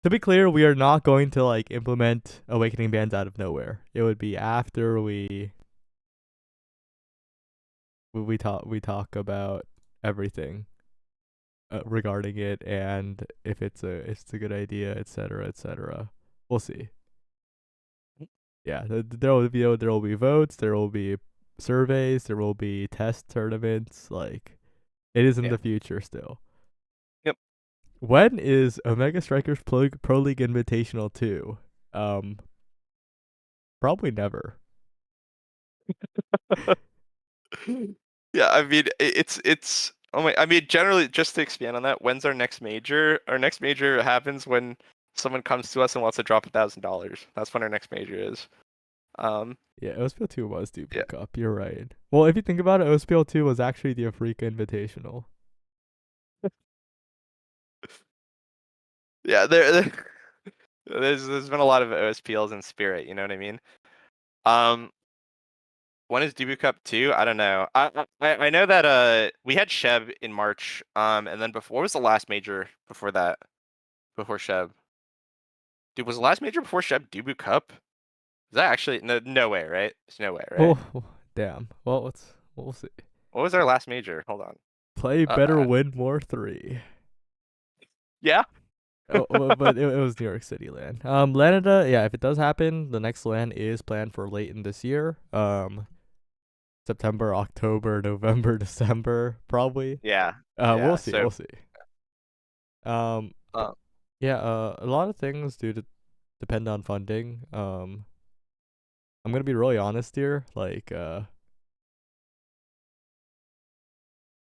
To be clear, we are not going to like implement awakening bands out of nowhere. It would be after we talk about everything regarding it, and if it's a good idea, etc., etc. We'll see. Yeah, there will be votes, there will be surveys, there will be test tournaments. Like it is in Yeah. the future still. Yep. When is Omega Strikers Pro League Invitational 2? Probably never. Yeah, I mean it's oh my I mean generally just to expand on that, when's our next major? Our next major happens when someone comes to us and wants to drop $1,000. That's when our next major is. Yeah, OSPL 2 was Yeah. Duplo Cup. You're right. Well, if you think about it, OSPL 2 was actually the Africa Invitational. Yeah, there's been a lot of OSPLs in spirit, you know what I mean? When is Debut Cup 2? I don't know. I know that we had Sheb in March, and then before, what was the last major before that? Before Sheb? Dude, was the last major before Sheb Debut Cup? Is that actually no way, right? There's no way, right? Oh, damn. Well, we'll see. What was our last major? Hold on. Play better, win more 3. Yeah. But it was New York City LAN. LANada, yeah, if it does happen, the next LAN is planned for late in this year. September, October, November, December, probably. Yeah. We'll Yeah. see, So we'll see. Um, uh, yeah, a lot of things do depend on funding. I'm gonna be really honest here. Like,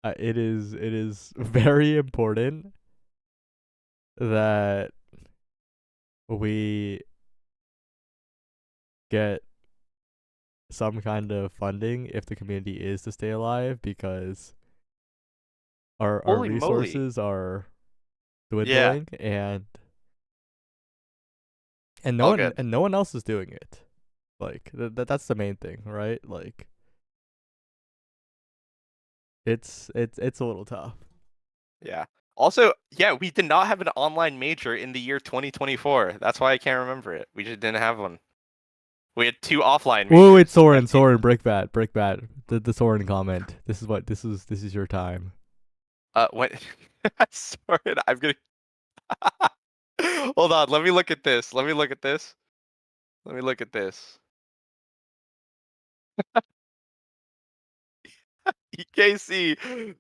it is very important that we get some kind of funding if the community is to stay alive, because our holy moly. resources are Yeah. dwindling, and All good. no one else is doing it. Like that's the main thing, right? Like it's a little tough. Yeah. Also, yeah, we did not have an online major in the year 2024. That's why I can't remember it. We just didn't have one. We had 2 offline Whoa, wait, majors. Soren, Brickbat. The Soren comment. This is your time. When sorry, I'm gonna hold on. Let me look at this. Let me look at this. Let me look at this. EKC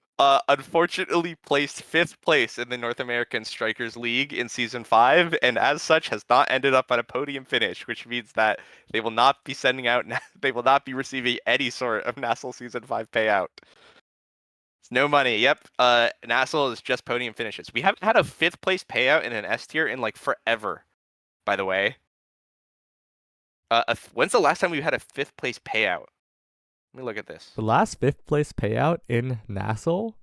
unfortunately placed 5th place in the North American Strikers League in Season 5, and as such has not ended up at a podium finish, which means that they will not be sending out, they will not be receiving any sort of Nasl Season 5 payout. It's no money. Yep. Nasl is just podium finishes. We haven't had a 5th place payout in an S tier in like forever, by the way. When's the last time we had a 5th place payout? Let me look at this. The last fifth place payout in Nasl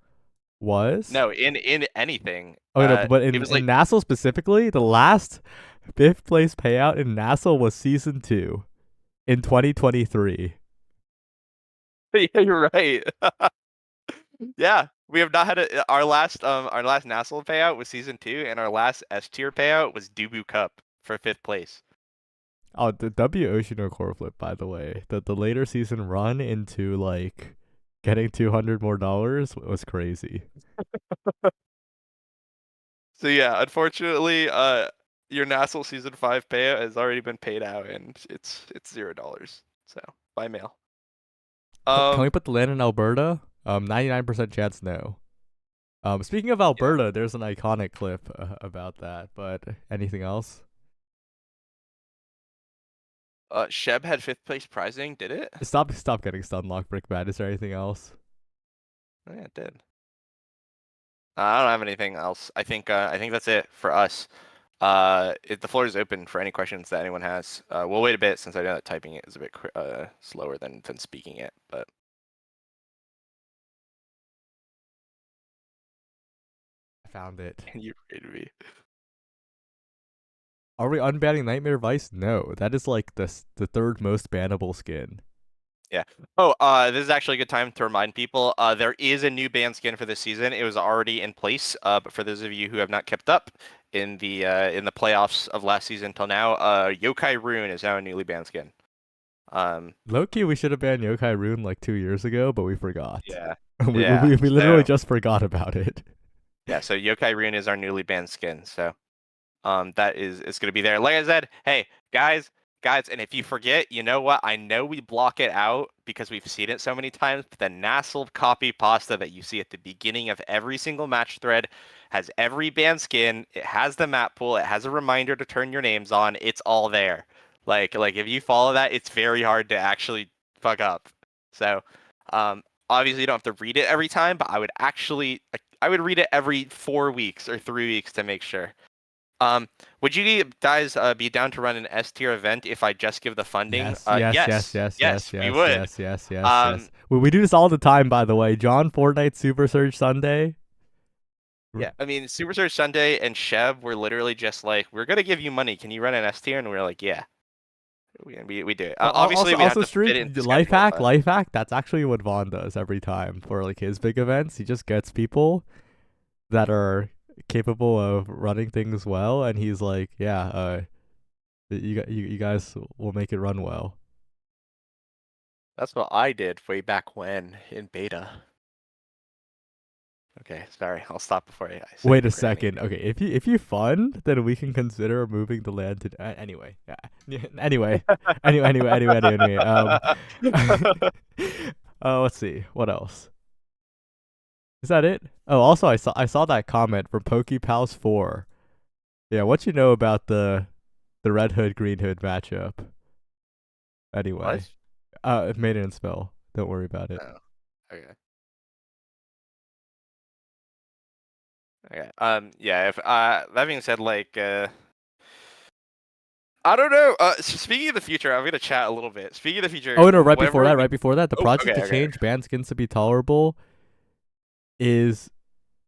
was No, in anything. okay, no, but It in was like Nasl specifically, the last fifth place payout in Nasl was season 2 in 2023. yeah, you're right. Yeah, we have not had our last Nasl payout was season 2, and our last S tier payout was Dubu Cup for 5th place. Oh, the W Ocean or Core Flip, by the way. The later season run into like getting $200 more was crazy. So yeah, unfortunately, your Nasl season 5 payout has already been paid out, and it's $0. So by mail. Can we Um, put the land in Alberta? 99% chance no. Speaking of yeah. Alberta, there's an iconic clip about that. But anything else? Sheb had 5th place prizing. Did it? Stop getting stunlocked, Brickbat. Is there anything else? Oh, yeah, it did. I don't have anything else. I think that's it for us. The floor is open for any questions that anyone has. We'll wait a bit since I know that typing it is a bit slower than speaking it, but I found it. you read me. Are we unbanning Nightmare Vice? No, that is like the third most bannable skin. Yeah. Oh, this is actually a good time to remind people. There is a new ban skin for this season. It was already in place. But for those of you who have not kept up in the playoffs of last season till now, Yokai Rune is now a newly banned skin. Low-key, we should have banned Yokai Rune like 2 years ago, but we forgot. Yeah. we, Yeah. we literally just forgot about it. Yeah. So Yokai Rune is our newly banned skin. So that is it's gonna be there. Like I said, hey guys, and if you forget, you know what? I know we block it out because we've seen it so many times, but the Nasl copy pasta that you see at the beginning of every single match thread has every banned skin, it has the map pool, it has a reminder to turn your names on, it's all there. Like if you follow that, it's very hard to actually fuck up. So obviously you don't have to read it every time, but I would read it every 4 weeks or 3 weeks to make sure. Would you guys be down to run an S tier event if I just give the funding? Yes, yes, We would. yes. We do this all the time, by the way. John, Fortnite Super Surge Sunday. Yeah, I mean, Super Surge Sunday and Sheb were literally just like, we're gonna give you money. Can you run an S tier? And we're like, yeah, we do it. Obviously, we have to fit it into life schedule, hack, but life hack. That's actually what Vaughn does every time for like his big events. He just gets people that are capable of running things well, and he's like, yeah, you guys will make it run well. that's what I did way back when in beta. Okay, sorry. I'll stop before I say Wait a it for any. second. Okay, if you fund, then we can consider moving the land to. Anyway, yeah. Anyway. Let's see. What else? Is that it? Oh, also I saw that comment from PokePals4. Yeah, what you know about the Red Hood Green Hood matchup? Anyway, What? maintenance spell. Don't worry about it. Oh, okay. Okay. Yeah. If that being said, like, I don't know. Speaking of the future, I'm gonna chat a little bit. Speaking of the future, Oh no, whenever we. right before that, the Oh, project okay, to okay, change band skins to be tolerable is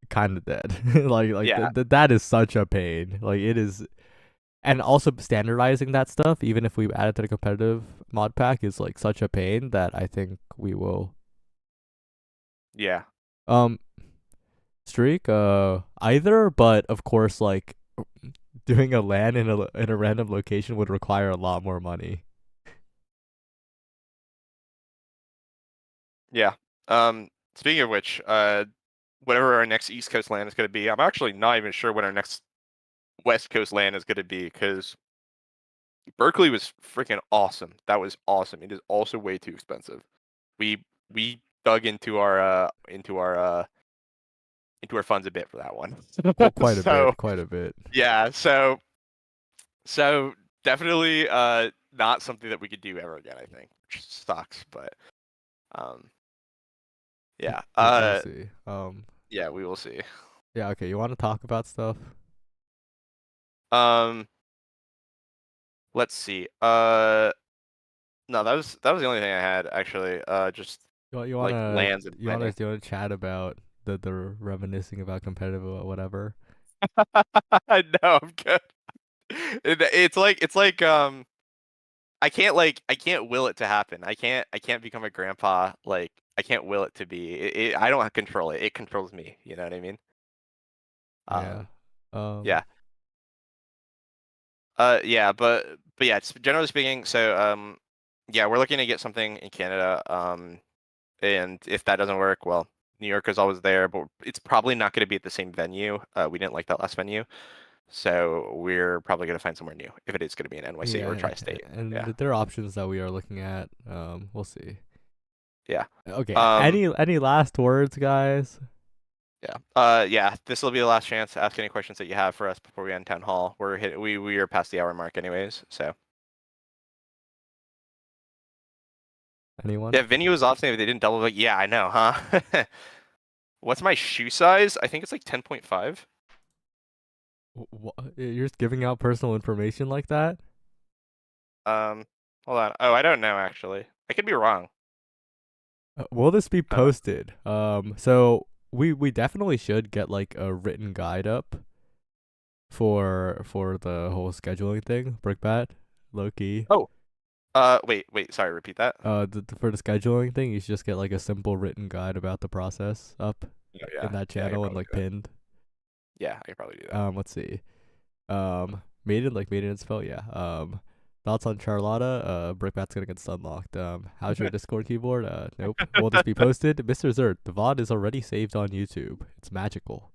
kind of dead. like yeah, that is such a pain. Like it is, and also standardizing that stuff, even if we add it to the competitive mod pack, is like such a pain that I think we will. yeah, Um, streak, either, but of course, like doing a LAN in a random location would require a lot more money. yeah. Speaking of which, whatever our next East Coast land is gonna be, I'm actually not even sure when our next West Coast land is gonna be because Berkeley was freaking awesome. That was awesome. It is also way too expensive. We dug into our funds a bit for that one. Quite a So bit, quite a bit. yeah, so definitely not something that we could do ever again, I think. Which sucks, but um yeah. We'll see. Yeah, we will see. Yeah. Okay. You want to talk about stuff? Um let's see. No, that was the only thing I had actually. Just You like wanna lands and you wanna finding. you wanna chat about the reminiscing about competitive or whatever? No, I'm good. It's like I can't will it to happen. I can't become a grandpa. Like I can't will it to be. I don't control it. It controls me. You know what I mean? Yeah. Um, Um. yeah. Yeah, but yeah, generally speaking, so yeah, we're looking to get something in Canada. And if that doesn't work, well, New York is always there, but it's probably not going to be at the same venue. We didn't like that last venue, so we're probably going to find somewhere new if it is going to be in NYC or Yeah. tri-state. And Yeah, there are options that we are looking at. We'll see. yeah. Okay. Um, Any last words, guys? yeah. Yeah. This will be the last chance to ask any questions that you have for us before we end town hall. We are past the hour mark anyways, so. Anyone? Yeah, venue was awesome. If they didn't double, but yeah, I know, huh? What's my shoe size? I think it's like 10.5. You're just giving out personal information like that? Hold on. Oh, I don't know actually. I could be wrong. Will this be Uh, posted? So we definitely should get like a written guide up for the whole scheduling thing. Brickbat, low key. oh, wait. Sorry, repeat that. For the scheduling thing, you should just get like a simple written guide about the process up Oh, in that yeah, I could channel and probably like do that. pinned. Yeah, I could probably do that. Let's see. Maiden spell, yeah. Thoughts on Charlotta? Brickbat's gonna get stunlocked. How's your Discord keyboard? Nope. Will this be posted? Mr. Zert, the VOD is already saved on YouTube. It's magical.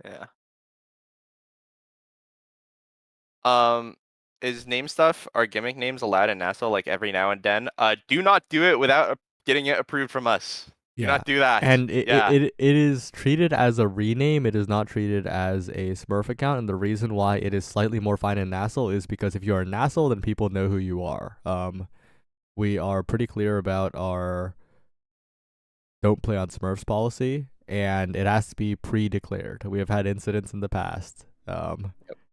Yeah. Um, is name stuff are gimmick names allowed in Nasl like every now and then? Do not do it without getting it approved from us. Do Yeah. not do that. And Yeah. it is treated as a rename. It is not treated as a Smurf account. And the reason why it is slightly more fine in Nasl is because if you are in Nasl, then people know who you are. We are pretty clear about our don't play on Smurfs policy, and it has to be pre-declared. We have had incidents in the past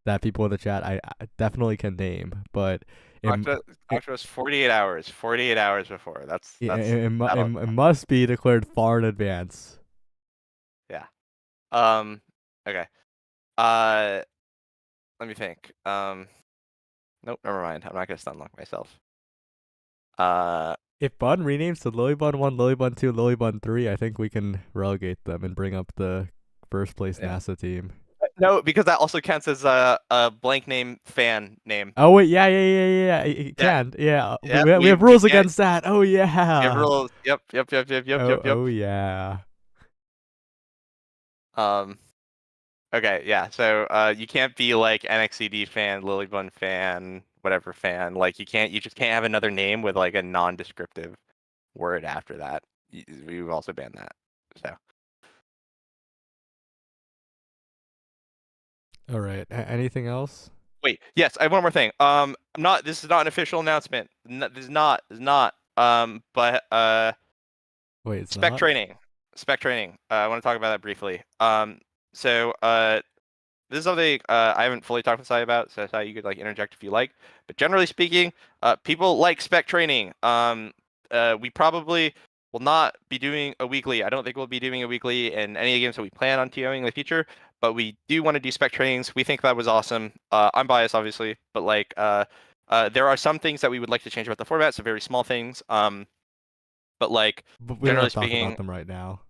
that people in the chat I definitely can name, but Talk it, to, it, talk to us 48 hours. 48 hours before. That'll. it must be declared far in advance. Yeah. Um. Okay. Uh. Let me think. Nope. Never mind. I'm not gonna stunlock myself. If Bun renames to Lilybun 1, Lilybun 2, Lilybun 3, I think we can relegate them and bring up the first place Yeah. NASA team. No, because that also counts as a blank name fan name. Oh wait, yeah. It can, yeah. Yeah, We have we rules can't against that. Oh give yeah. rules. Yep. Oh yeah. Okay, yeah. So you can't be like NXCD fan, Lilybun fan, whatever fan. Like you just can't have another name with like a non-descriptive word after that. We've also banned that. So All right. Anything else? wait, yes, I have one more thing. I'm not. This is not an official announcement. This is not. This is not. But Wait, it's spec not. training. Spec training. I want to talk about that briefly. So this is something I haven't fully talked to Sai about, so Sai, you could like interject if you like. But generally speaking, people like spec training. We probably will not be doing a weekly. I don't think we'll be doing a weekly in any of the games that we plan on TOing in the future. But we do want to do spec trainings. We think that was awesome. I'm biased, obviously, but like there are some things that we would like to change about the format. So very small things. But like But we don't generally have to talk about speaking, them right now.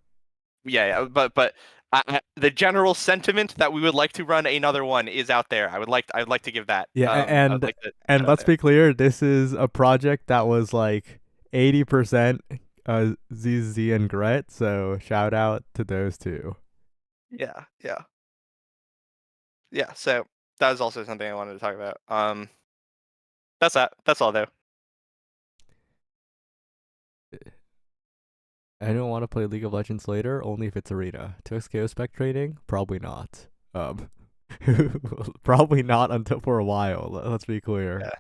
yeah, but the general sentiment that we would like to run another one is out there. I'd like to give that. Yeah, I would like to put and that out let's there. be clear, this is a project that was like 80% ZZ and Gret, so shout out to those two. Yeah, yeah, yeah. So that was also something I wanted to talk about. That's that. That's all though. I don't want to play League of Legends later, only if it's arena. 2xKO spec trading? Probably not. Probably not until for a while. Let's be clear. Yeah,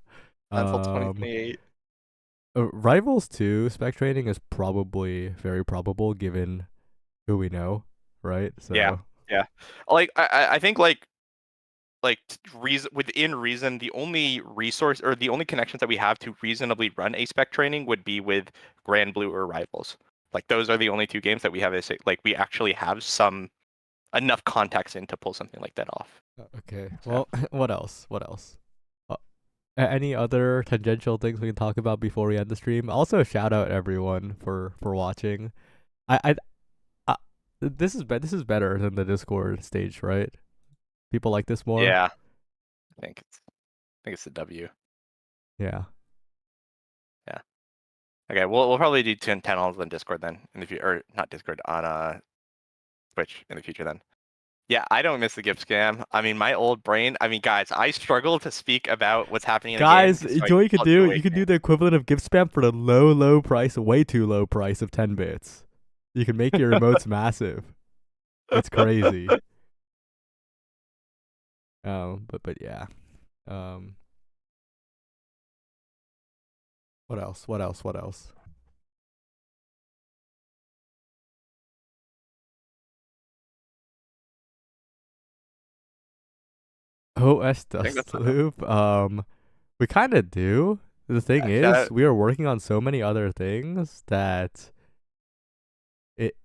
until Um, 2028. Rivals 2 spec trading is probably very probable given who we know, right? Yeah, So yeah. Like I think like reason within reason, the only resource or the only connections that we have to reasonably run a spec training would be with Grand Blue or Rivals. Like those are the only two games that we have like we actually have some enough contacts in to pull something like that off. okay. So Well, what else? What else? Any other tangential things we can talk about before we end the stream? Also, shout out everyone for watching. I this is better than the Discord stage, right? People like this more. yeah, I think it's the W. Yeah. Yeah. Okay, we'll probably do 10 panels on Discord then in the future, or not Discord on Twitch in the future then. Yeah, I don't miss the gift scam. I mean, my old brain. I mean, guys, I struggle to speak about what's happening in the game Guys, because you my know what you could blood's do? You could do awakening. the equivalent of gift spam for the low price, way too low price of 10 bits. You can make your emotes massive. It's crazy. But yeah. Um, what else? What else? What else? OS I think Dust that's enough. Loop. We kind of do. The thing Yeah, shout is, out. we are working on so many other things that it,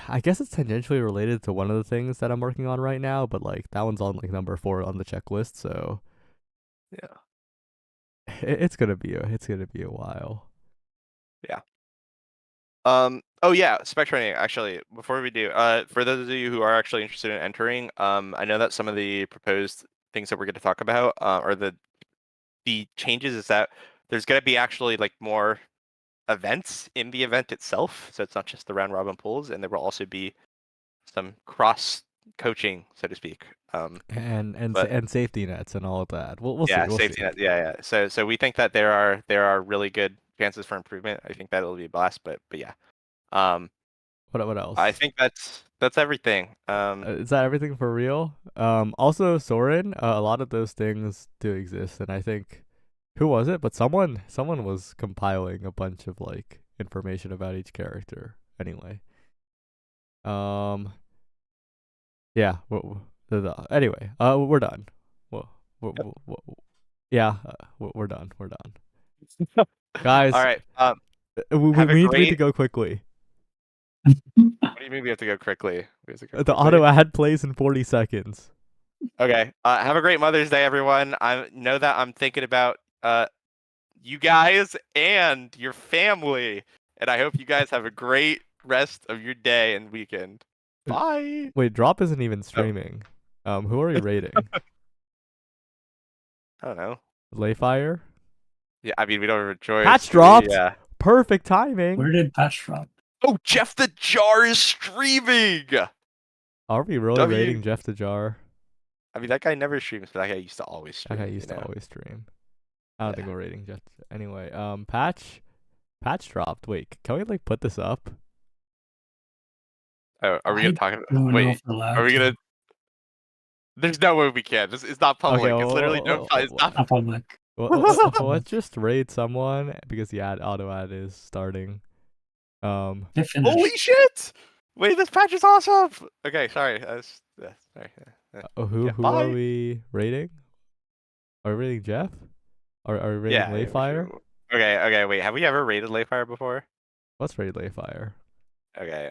I guess it's tangentially related to one of the things that I'm working on right now, but like that one's on like number 4 on the checklist, so Yeah, it's gonna be a while. yeah. Oh yeah, spec training. Actually, before we do, for those of you who are actually interested in entering, I know that some of the proposed things that we're going to talk about, or the changes is that there's going to be actually like more events in the event itself. So it's not just the round robin pools, and there will also be some cross coaching, so to speak. But And safety nets and all of that. We'll see. yeah, We'll see. safety net. Yeah, yeah. So we think that there are really good chances for improvement. I think that it'll be a blast. But yeah. Um, What I else? think that's everything. Is that everything for real? Also Soren, a lot of those things do exist, and I think who was it? But someone was compiling a bunch of like information about each character. Anyway, um, yeah. Anyway, we're done. Well, Yep. yeah, we're done. We're done, All guys. right. We Have a need to great. go quickly. What do you mean we have to go quickly? We have to go The quickly. auto ad plays in 40 seconds. Okay. Have a great Mother's Day, everyone. I know that I'm thinking about you guys and your family, and I hope you guys have a great rest of your day and weekend. Bye. Wait, Drop isn't even Oh, streaming. Who are you rating? I don't know. Layfire? Yeah, I mean we don't have a choice. Patch Do we? dropped. Yeah. Perfect timing. Where did patch drop? Oh, Jeff the Jar is streaming. Are we really W. rating Jeff the Jar? I mean, that guy never streams, but that guy used to always That stream. guy used to always stream. I don't think Yeah. we're rating Jeff. Anyway, patch dropped. Wait, can we like put this up? Oh, are we gonna talk about? don't know Wait, if we're allowed are we to. gonna? There's no way we can. It's not public. Okay, It's literally no. It's not. Not public. Let's just raid someone because the auto ad is starting. They finished. Holy shit! Wait, this patch is awesome. Okay, sorry. Sorry. Who Yeah, are bye. we rating? Are we rating Jeff? Are we rating Yeah. Layfire? Okay. Wait, have we ever rated Layfire before? Let's raid Layfire. Okay.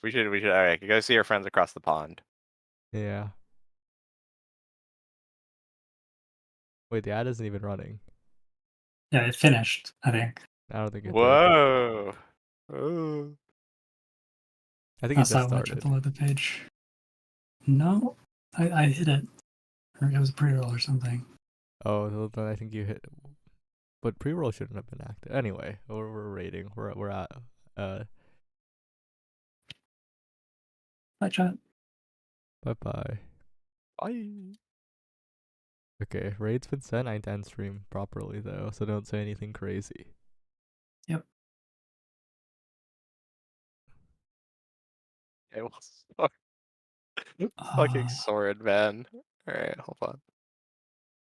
We should. All right, go see your friends across the pond. Yeah. Wait, the ad isn't even running. Yeah, it finished, I think. I don't think it did. Whoa. Oh. I think it That's just how much started. to load the page. No, I hit it. Or it was a pre-roll or something. Oh, then I think you hit. But pre-roll shouldn't have been active. Anyway, we're rating. We're at Bye, chat. bye. Bye. Okay, raid's been sent. I can stream properly though, so don't say anything crazy. Yep. It was fucking sword, man. All right, hold on.